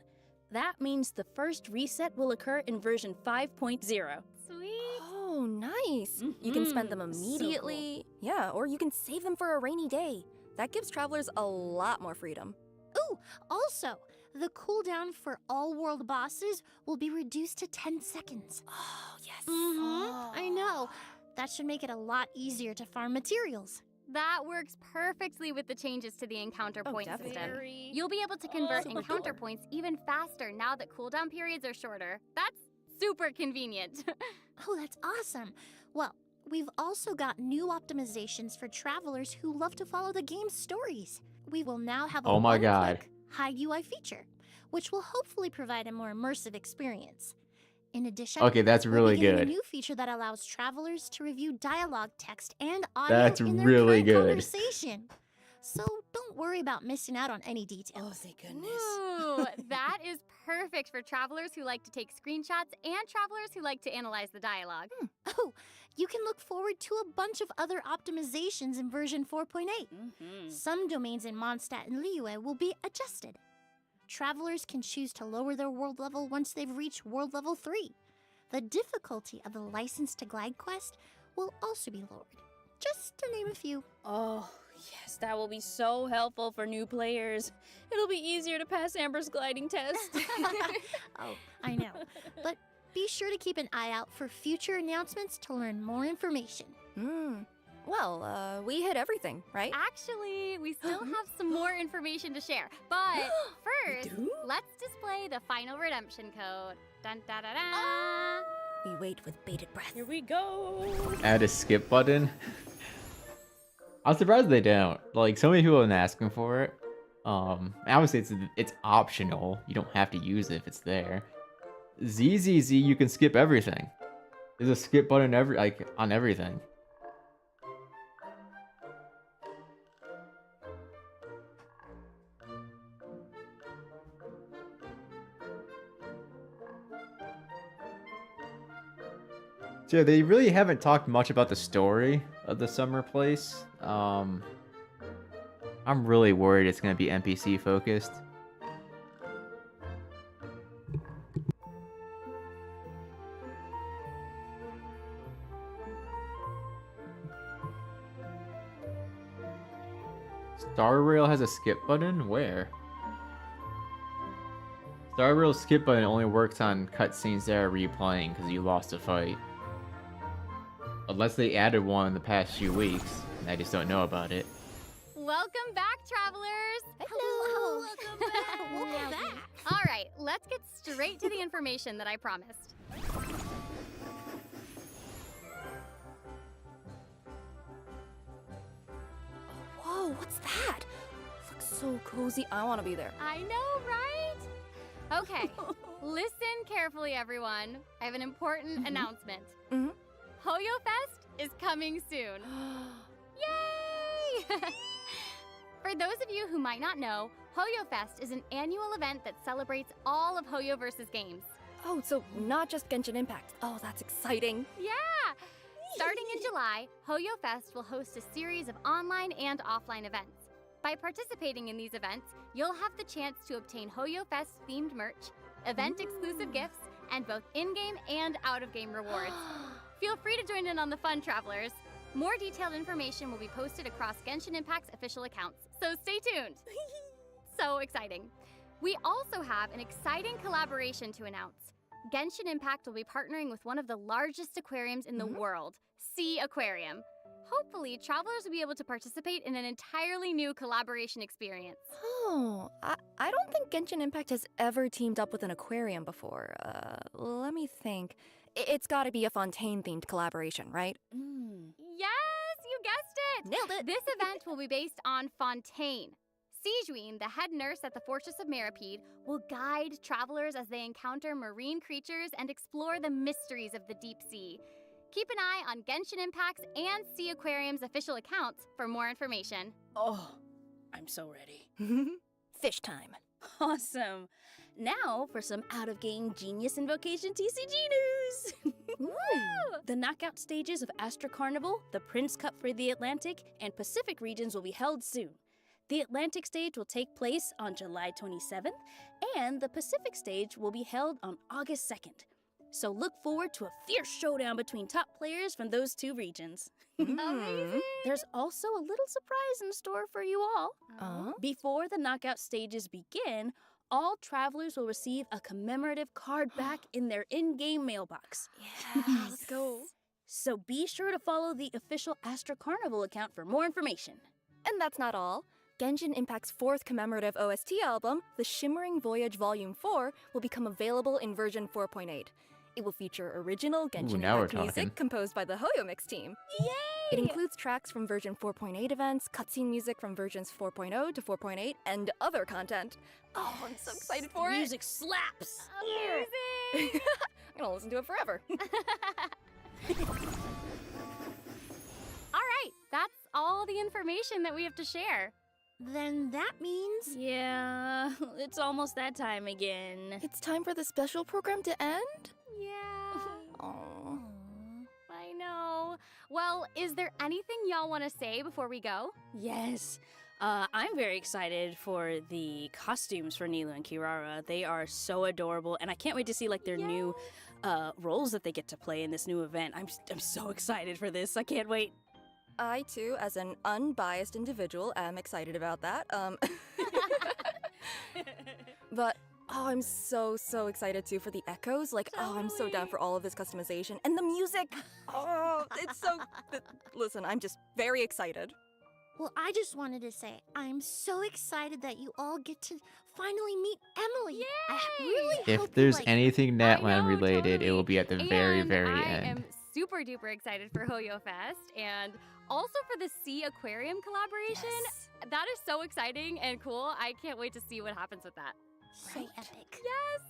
That means the first reset will occur in version 5.0. Sweet. Oh, nice. You can spend them So immediately. Yeah, or you can save them for a rainy day. That gives travelers a lot more freedom. Ooh, also, the cooldown for all world bosses will be reduced to 10 seconds. Oh, yes. I know. That should make it a lot easier to farm materials. That works perfectly with the changes to the encounter point system. definitely. You'll be able to convert super encounter cool. points even faster now that cooldown periods are shorter. That's super convenient. Oh, that's awesome. Well, we've also got new optimizations for travelers who love to follow the game's stories. We will now have a Oh my God. one-click hide UI feature, which will hopefully provide a more immersive experience. In addition, Okay, that's we'll really be getting good. a new feature that allows travelers to review dialogue text and audio That's in their really current good. conversation. So don't worry about missing out on any details. thank goodness. Ooh, that is perfect for travelers who like to take screenshots and travelers who like to analyze the dialogue. Oh, you can look forward to a bunch of other optimizations in version 4.8. Some domains in Mondstadt and Liyue will be adjusted. Travelers can choose to lower their world level once they've reached world level 3. The difficulty of the License to Glide quest will also be lowered, just to name a few. Oh, yes, that will be so helpful for new players. It'll be easier to pass Amber's gliding test. Oh, I know. But be sure to keep an eye out for future announcements to learn more information. Well, we hit everything, right? Actually, we still have some more information to share. But first, let's display the final redemption code. Dun da da da. We wait with bated breath. Here we go. Add a skip button. I'm surprised they don't. Like, so many people have been asking for it. Obviously it's optional. You don't have to use it if it's there. ZZZ, you can skip everything. There's a skip button on everything. So they really haven't talked much about the story of the summer place. I'm really worried it's gonna be NPC focused. Star Rail has a skip button? Where? Star Rail's skip button only works on cutscenes that are replaying because you lost a fight. Unless they added one in the past few weeks, and I just don't know about it. Welcome back, travelers! Hello. Welcome back. All right, let's get straight to the information that I promised. Whoa, what's that? Looks so cozy. I want to be there. I know, right? Okay, listen carefully, everyone. I have an important announcement. Hoyo Fest is coming soon. Yay! For those of you who might not know, Hoyo Fest is an annual event that celebrates all of Hoyoverse's games. Oh, so not just Genshin Impact. Oh, that's exciting. Yeah! Starting in July, Hoyo Fest will host a series of online and offline events. By participating in these events, you'll have the chance to obtain Hoyo Fest themed merch, event-exclusive gifts, and both in-game and out-of-game rewards. Feel free to join in on the fun, travelers. More detailed information will be posted across Genshin Impact's official accounts, so stay tuned. So exciting. We also have an exciting collaboration to announce. Genshin Impact will be partnering with one of the largest aquariums in the world, Sea Aquarium. Hopefully, travelers will be able to participate in an entirely new collaboration experience. Oh, I don't think Genshin Impact has ever teamed up with an aquarium before. Let me think. It's gotta be a Fontaine-themed collaboration, right? Yes, you guessed it! Nailed it! This event will be based on Fontaine. Sijuin, the head nurse at the Fortress of Meripede, will guide travelers as they encounter marine creatures and explore the mysteries of the deep sea. Keep an eye on Genshin Impact's and Sea Aquarium's official accounts for more information. Oh, I'm so ready. Fish time. Awesome. Now for some out-of-game Genius Invocation TCG news! Woo! The knockout stages of Astra Carnival, the Prince Cup for the Atlantic, and Pacific regions will be held soon. The Atlantic stage will take place on July 27th, and the Pacific stage will be held on August 2nd. So look forward to a fierce showdown between top players from those two regions. Amazing! There's also a little surprise in store for you all. Before the knockout stages begin, all travelers will receive a commemorative card back in their in-game mailbox. Let's go. So be sure to follow the official Astra Carnival account for more information. And that's not all. Genshin Impact's 4th commemorative OST album, The Shimmering Voyage Volume 4, will become available in version 4.8. It will feature original Genshin now we're Impact music talking. composed by the Hoyo Mix team. Yay! It includes tracks from version 4.8 events, cutscene music from versions 4.0 to 4.8, and other content. Oh, I'm so excited for it! Music slaps! Amazing! I'm gonna listen to it forever. All right, that's all the information that we have to share. Then that means... Yeah, it's almost that time again. It's time for the special program to end? Yeah. Oh. I know. Well, is there anything y'all want to say before we go? Yes. I'm very excited for the costumes for Nilou and Kirara. They are so adorable, and I can't wait to see like their new roles that they get to play in this new event. I'm so excited for this. I can't wait. I, too, as an unbiased individual, am excited about that. But, oh, I'm so excited, too, for the echoes. Like, oh, I'm so down for all of this customization. And the music! Oh, it's so... Listen, I'm just very excited. Well, I just wanted to say, I'm so excited that you all get to finally meet Emilie. Yay! I really hope If there's you like anything I Natlan know, related, it will totally. be at the very, And very I end. am super duper excited for Hoyo Fest and also for the Sea Aquarium collaboration. Yes. That is so exciting and cool. I can't wait to see what happens with that. So epic. Yes.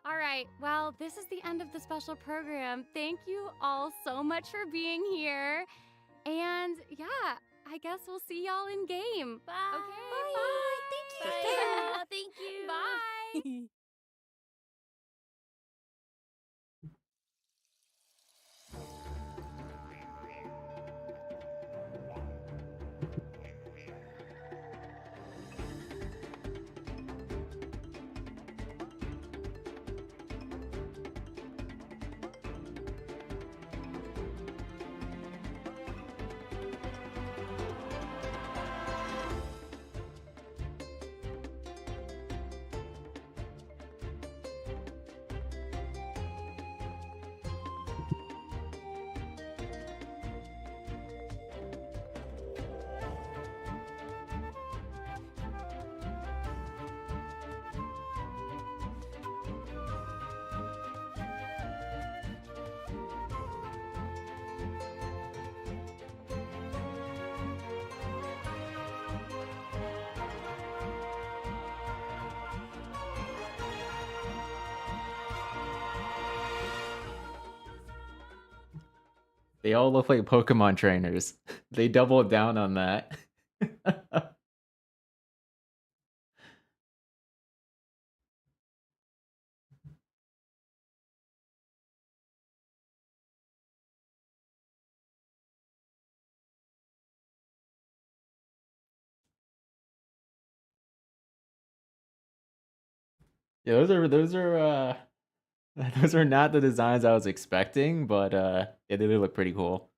All right. Well, this is the end of the special program. Thank you all so much for being here. And yeah, I guess we'll see y'all in game. Bye. Okay. Bye. Thank you. Yeah, thank you. Bye. They all look like Pokemon trainers. They doubled down on that. Yeah, those are not the designs I was expecting, but yeah, they do look pretty cool.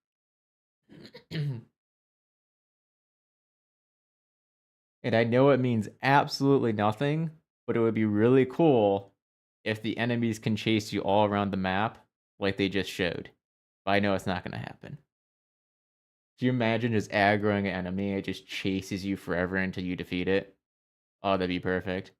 And I know it means absolutely nothing, but it would be really cool if the enemies can chase you all around the map like they just showed. But I know it's not gonna happen. Do you imagine just aggroing an enemy and it just chases you forever until you defeat it? Oh, that'd be perfect.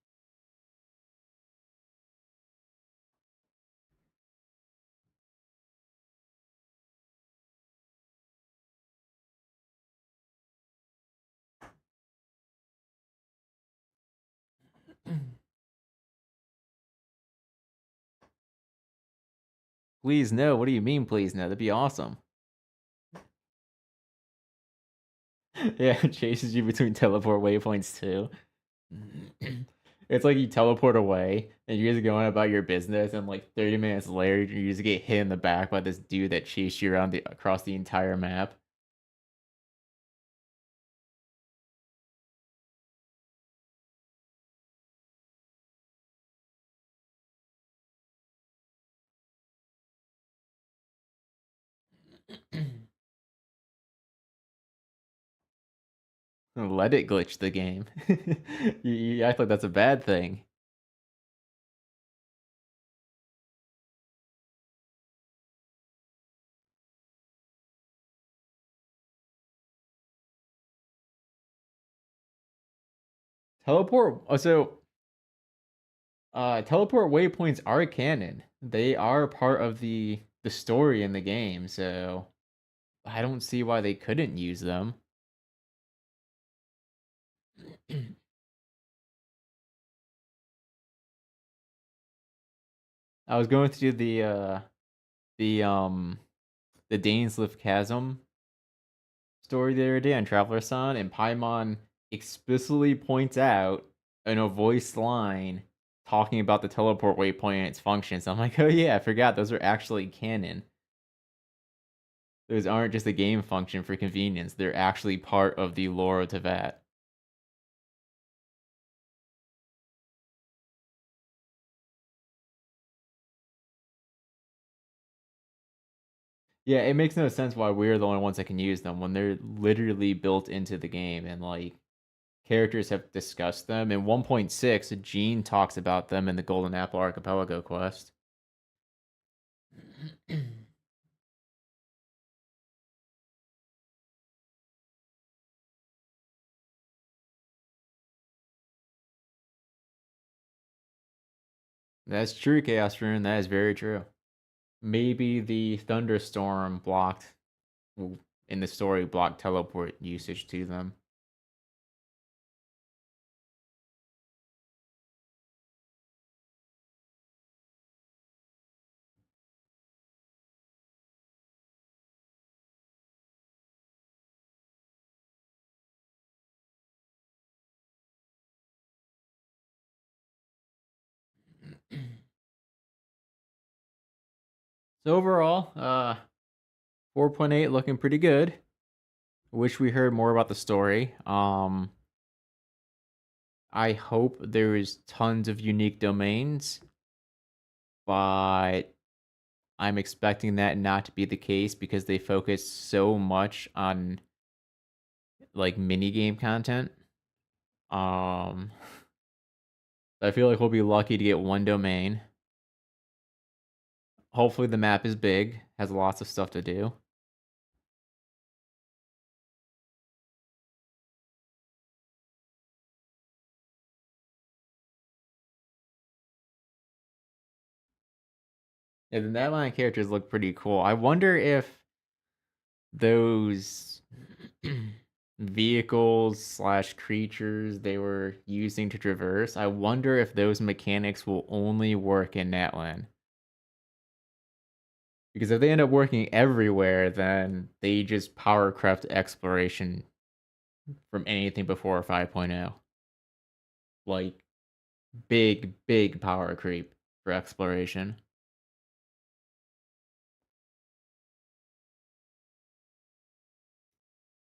Please no. What do you mean, please no? That'd be awesome. Yeah, it chases you between teleport waypoints too. It's like you teleport away and you're just going about your business, and like 30 minutes later, you just get hit in the back by this dude that chased you around across the entire map. Let it glitch the game. You act like that's a bad thing. Teleport. Teleport waypoints are canon. They are part of the story in the game, so I don't see why they couldn't use them. I was going through the the Dainslift Chasm story the other day on Traveler Son, and Paimon explicitly points out in a voiced line talking about the teleport waypoint and its functions. I'm like, oh yeah, I forgot those are actually canon. Those aren't just a game function for convenience. They're actually part of the lore of Tevat. Yeah, it makes no sense why we're the only ones that can use them when they're literally built into the game, and like characters have discussed them. In 1.6, Jean talks about them in the Golden Apple Archipelago quest. That's true, Chaos Rune. That is very true. Maybe the thunderstorm blocked, in the story, blocked teleport usage to them. So overall, 4.8 looking pretty good. Wish we heard more about the story. I hope there is tons of unique domains, but I'm expecting that not to be the case because they focus so much on like mini game content. I feel like we'll be lucky to get one domain. Hopefully the map is big, has lots of stuff to do. Yeah, the Netline characters look pretty cool. I wonder if those vehicles slash creatures they were using to traverse, I wonder if those mechanics will only work in Natlan. Because if they end up working everywhere, then they just power craft exploration from anything before 5.0. Like, big power creep for exploration.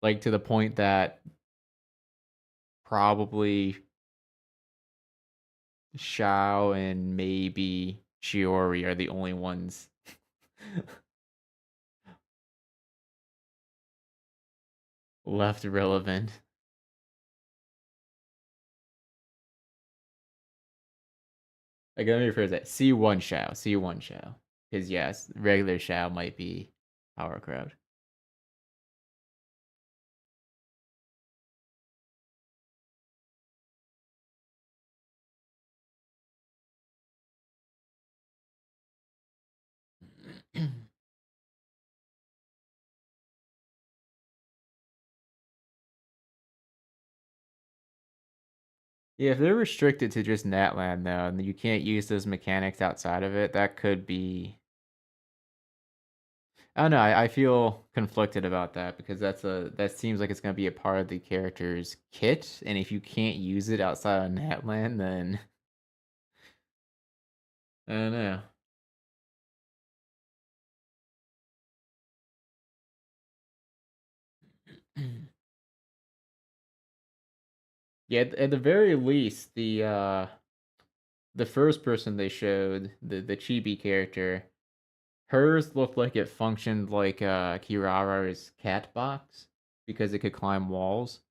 Like, to the point that probably Shao and maybe Shiori are the only ones left relevant. Like, let me rephrase that. C1 Shao. C1 Shao. Because, yes, regular Shao might be power crowd. Yeah, if they're restricted to just Natland, though, and you can't use those mechanics outside of it, that could be. I don't know. I feel conflicted about that because that seems like it's gonna be a part of the character's kit, and if you can't use it outside of Natland, then I don't know. Yeah, at the very least, the first person they showed, the chibi character, hers looked like it functioned like Kirara's cat box because it could climb walls.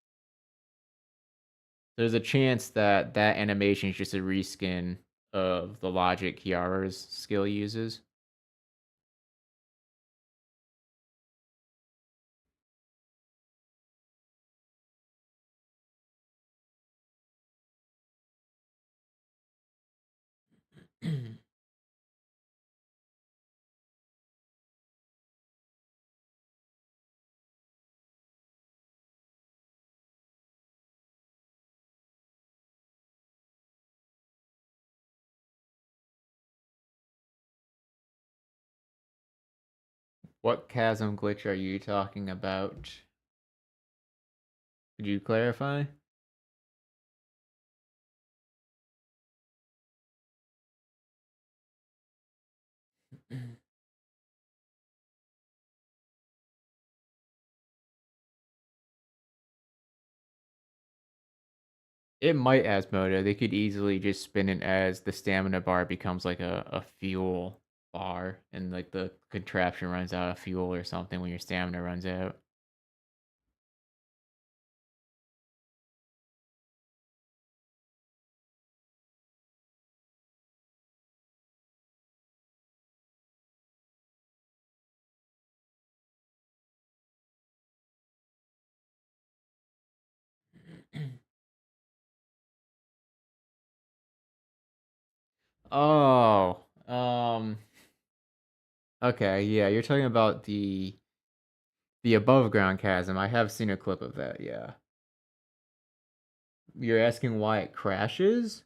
There's a chance that that animation is just a reskin of the logic Kiara's skill uses. What chasm glitch are you talking about? Could you clarify? It might Asmodo. They could easily just spin it as the stamina bar becomes like a fuel bar and like the contraption runs out of fuel or something when your stamina runs out. Oh, okay, yeah, you're talking about the above ground chasm. I have seen a clip of that, yeah. You're asking why it crashes?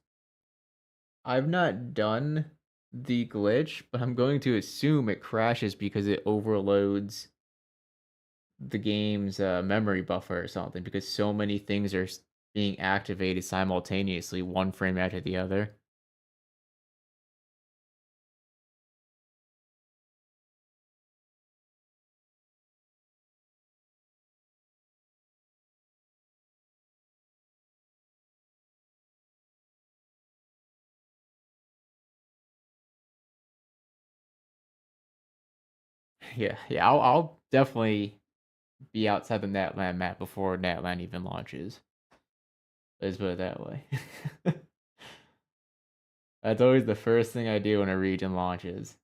I've not done the glitch, but I'm going to assume it crashes because it overloads the game's memory buffer or something because so many things are being activated simultaneously, one frame after the other. Yeah, I'll definitely be outside the Natland map before Natland even launches. Let's put it that way. That's always the first thing I do when a region launches.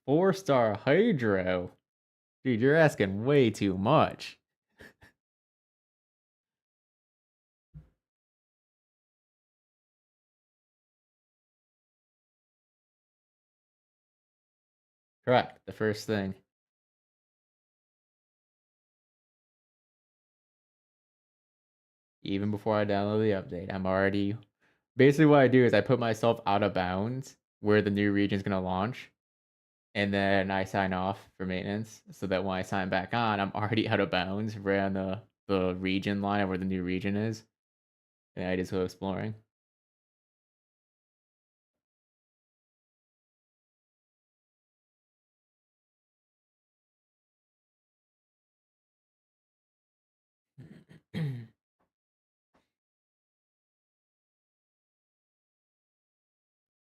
Four-star Hydro? Dude, you're asking way too much. Correct. The first thing. Even before I download the update, I'm already basically what I do is I put myself out of bounds where the new region's gonna launch, and then I sign off for maintenance so that when I sign back on, I'm already out of bounds right on the region line of where the new region is, and I just go exploring.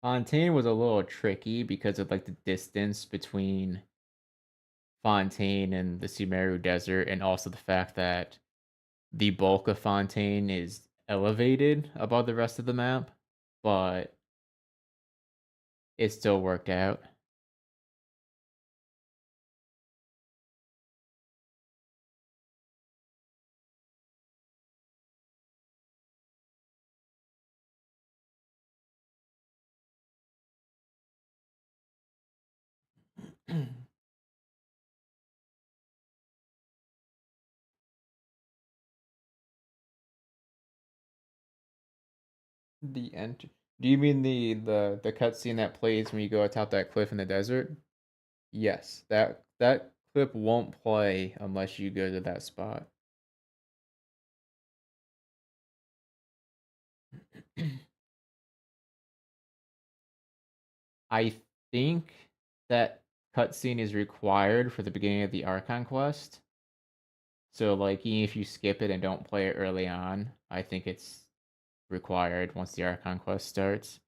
Fontaine was a little tricky because of like the distance between Fontaine and the Sumeru Desert, and also the fact that the bulk of Fontaine is elevated above the rest of the map, but it still worked out. The end. Do you mean the cutscene that plays when you go atop that cliff in the desert? Yes, that clip won't play unless you go to that spot. I think that cutscene is required for the beginning of the Archon quest. So like even if you skip it and don't play it early on, I think it's required once the Archon quest starts.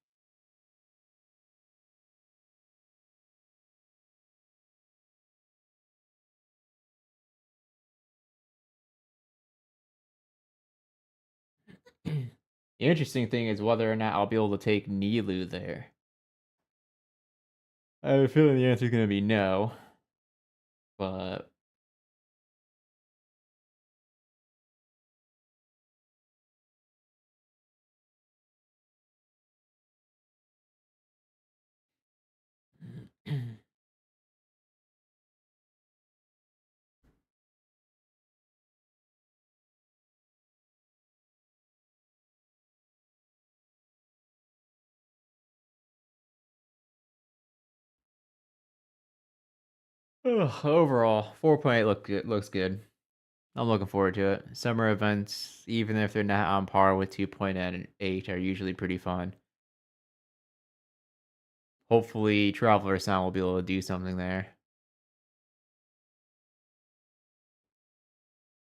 The interesting thing is whether or not I'll be able to take Nilou there. I have a feeling the answer is going to be no, but overall 4.8 looks good. I'm looking forward to it. Summer events, even if they're not on par with 2.8, are usually pretty fun. Hopefully, Traveler Sound will be able to do something there.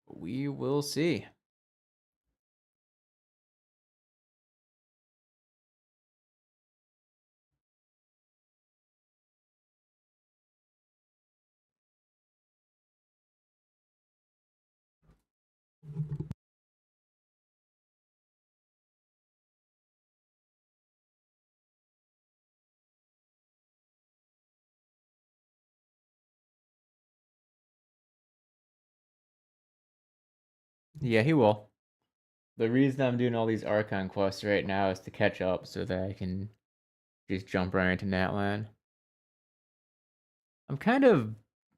We will see. Yeah, he will. The reason I'm doing all these Archon quests right now is to catch up so that I can just jump right into Natlan. I'm kind of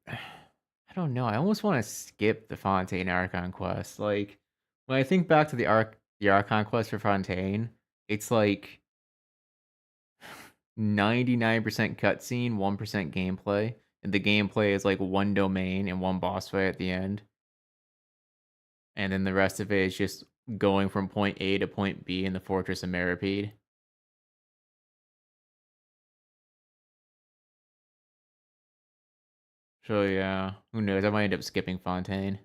I don't know. I almost want to skip the Fontaine Archon quest. Like when I think back to the Archon quest for Fontaine, it's like 99% cutscene, 1% gameplay, and the gameplay is like one domain and one boss fight at the end. And then the rest of it is just going from point A to point B in the Fortress of Meripede. So yeah, who knows? I might end up skipping Fontaine.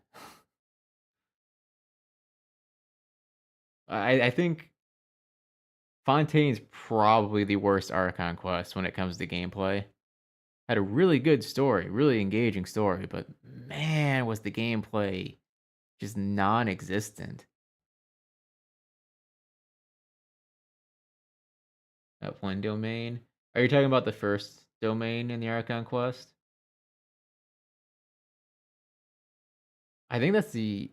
I think Fontaine's probably the worst Archon quest when it comes to gameplay. Had a really good story, really engaging story, but man, was the gameplay just non-existent. That one domain. Are you talking about the first domain in the Archon quest? I think that's the.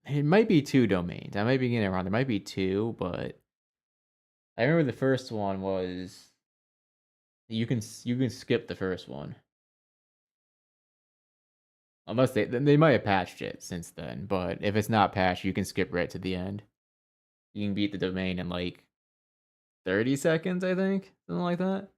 It might be two domains. I might be getting it wrong. There might be two, but I remember the first one was you can skip the first one. Unless they might have patched it since then, but if it's not patched, you can skip right to the end. You can beat the domain in like 30 seconds, I think, something like that.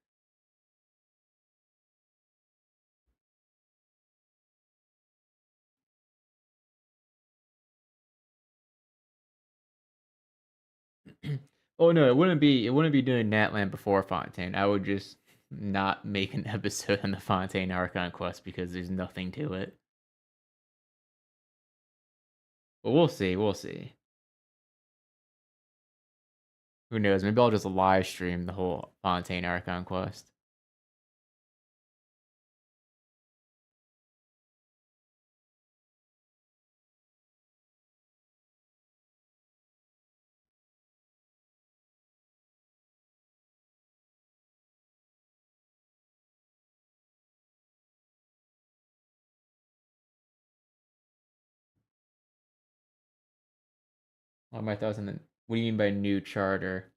Oh no, it wouldn't be doing Natland before Fontaine. I would just not make an episode on the Fontaine Archon quest because there's nothing to it. But we'll see, we'll see. Who knows? Maybe I'll just live stream the whole Fontaine Archon quest. What are my thoughts on the? What do you mean by new charter?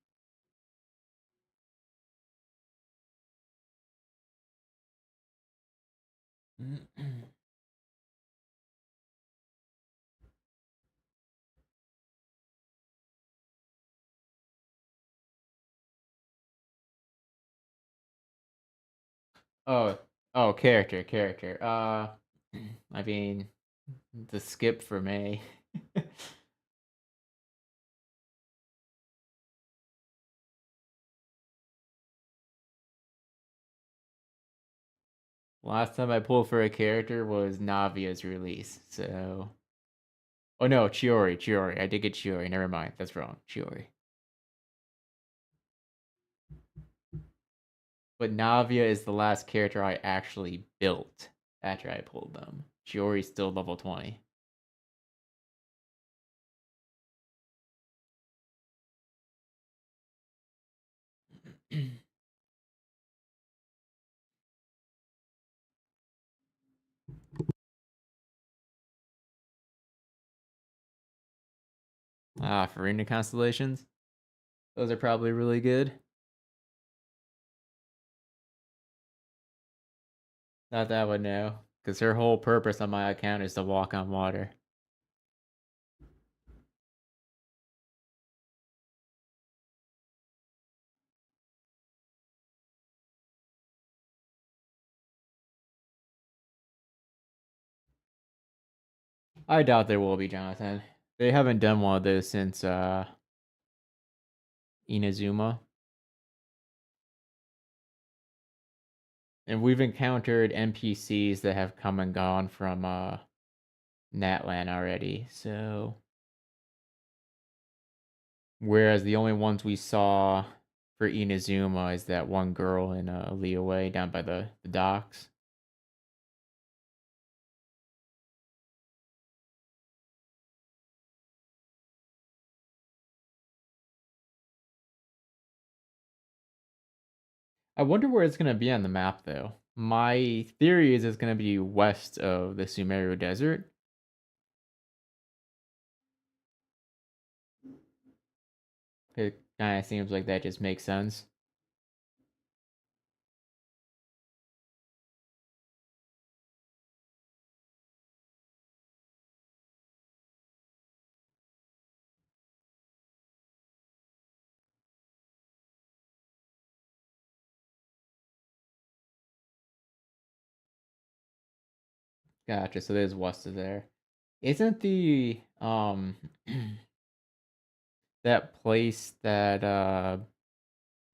Oh, oh, character. I mean, the skip for me. Last time I pulled for a character was Navia's release, so. Oh no, Chiori. I did get Chiori. Never mind, that's wrong. Chiori. But Navia is the last character I actually built after I pulled them. Chiori's still level 20. Farina constellations. Those are probably really good. Not that I would know, because her whole purpose on my account is to walk on water. I doubt there will be, Jonathan. They haven't done one of those since Inazuma. And we've encountered NPCs that have come and gone from Natlan already, so. Whereas the only ones we saw for Inazuma is that one girl in Leeway down by the docks. I wonder where it's gonna be on the map, though. My theory is it's gonna be west of the Sumeru Desert. It kind of seems like that just makes sense. Gotcha. So there's west of there. Isn't the that place that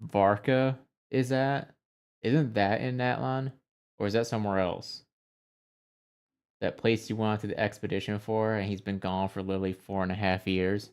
Varka is at? Isn't that in Natlan? Or is that somewhere else? That place you went to the expedition for, and he's been gone for literally 4.5 years.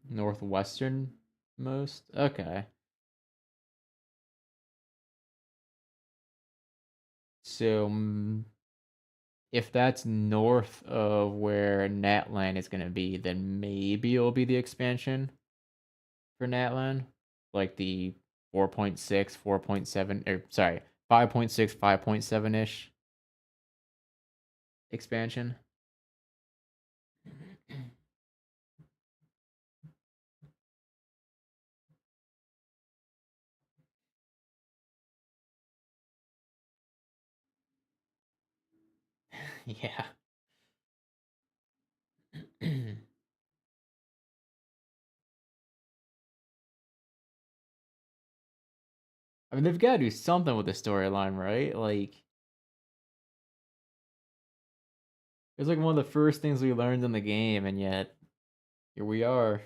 Northwestern most? Okay. So if that's north of where Natlan is gonna be, then maybe it'll be the expansion for Natlan, like the 4.6, 4.7, or sorry, 5.6, 5.7 ish expansion. Yeah. I mean, they've got to do something with the storyline, right? Like, it's like one of the first things we learned in the game, and yet here we are,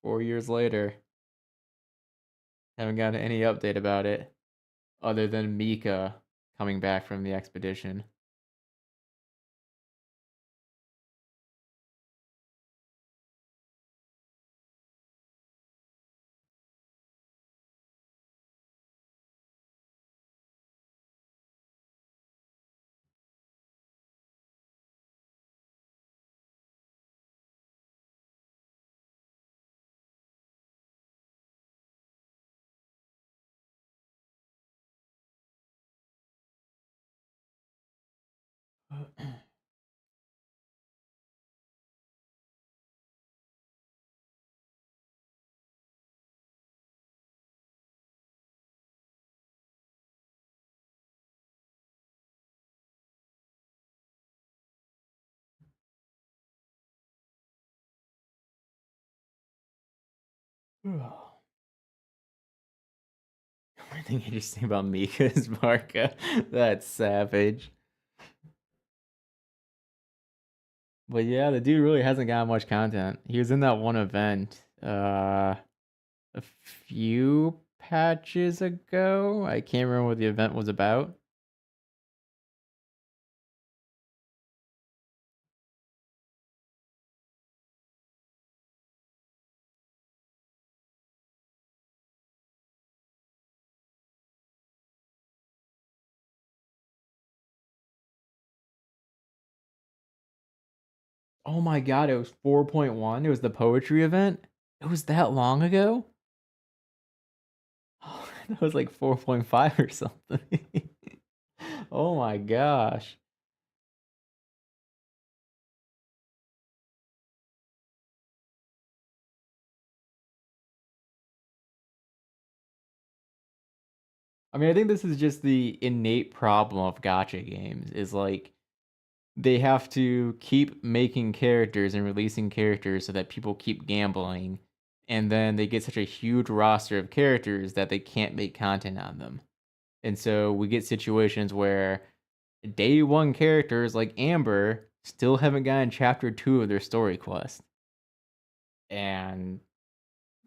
4 years later. Haven't gotten any update about it, other than Mika coming back from the expedition. One thing interesting about Mika is Marka. That's savage. But yeah, the dude really hasn't got much content. He was in that one event a few patches ago. I can't remember what the event was about. Oh my god, it was 4.1. It was the poetry event. It was that long ago? Oh, that was like 4.5 or something. Oh my gosh. I mean, I think this is just the innate problem of gacha games is like they have to keep making characters and releasing characters so that people keep gambling, and then they get such a huge roster of characters that they can't make content on them. And so we get situations where day one characters like Amber still haven't gotten chapter 2 of their story quest. And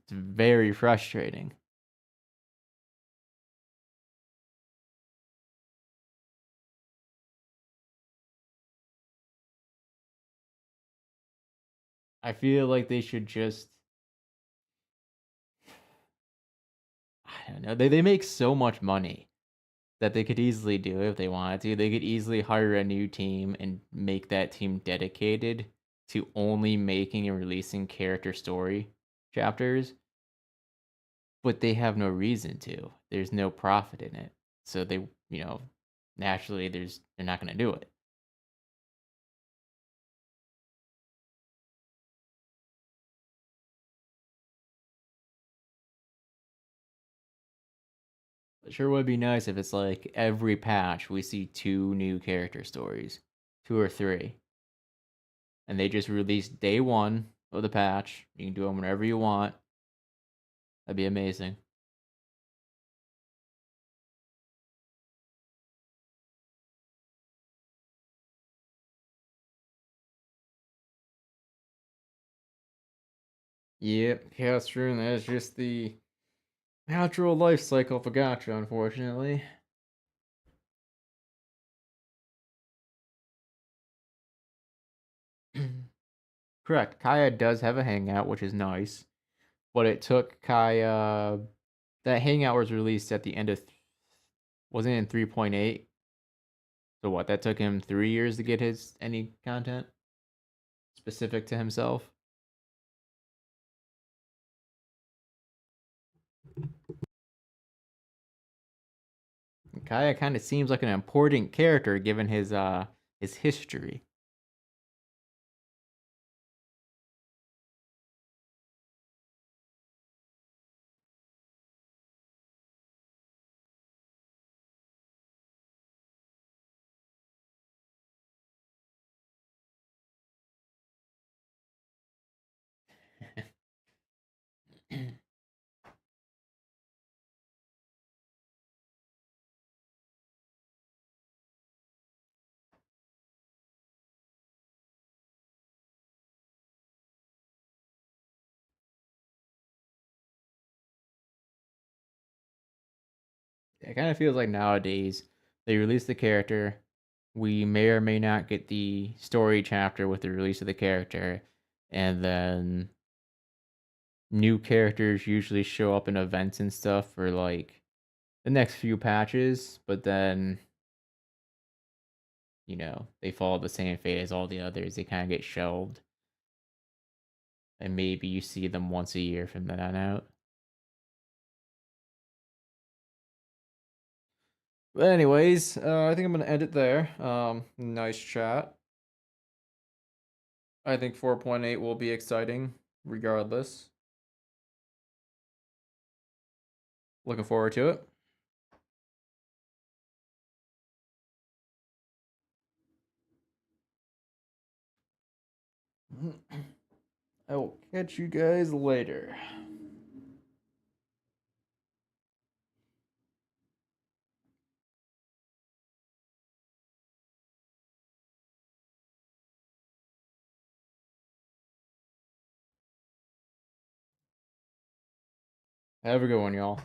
it's very frustrating. I feel like they should just I don't know. They make so much money that they could easily do it if they wanted to. They could easily hire a new team and make that team dedicated to only making and releasing character story chapters. But they have no reason to. There's no profit in it. So they, naturally they're not going to do it. It sure would be nice if it's like every patch we see 2 new character stories, 2 or 3. And they just release day 1 of the patch. You can do them whenever you want. That'd be amazing. Yep, Chaos Rune, that's just the natural life cycle for gacha, unfortunately. Correct. Kaya does have a hangout, which is nice. But it took Kaya. That hangout was released at the end of. Wasn't it in 3.8? So what? That took him 3 years to get his any content specific to himself. Kaya kind of seems like an important character given his history. It kind of feels like nowadays they release the character. We may or may not get the story chapter with the release of the character, and then new characters usually show up in events and stuff for like the next few patches, but then they follow the same fate as all the others. They kind of get shelved, and maybe you see them once a year from then on out. But anyways, I think I'm gonna end it there. Nice chat. I think 4.8 will be exciting, regardless. Looking forward to it. I will catch you guys later. Have a good one, y'all.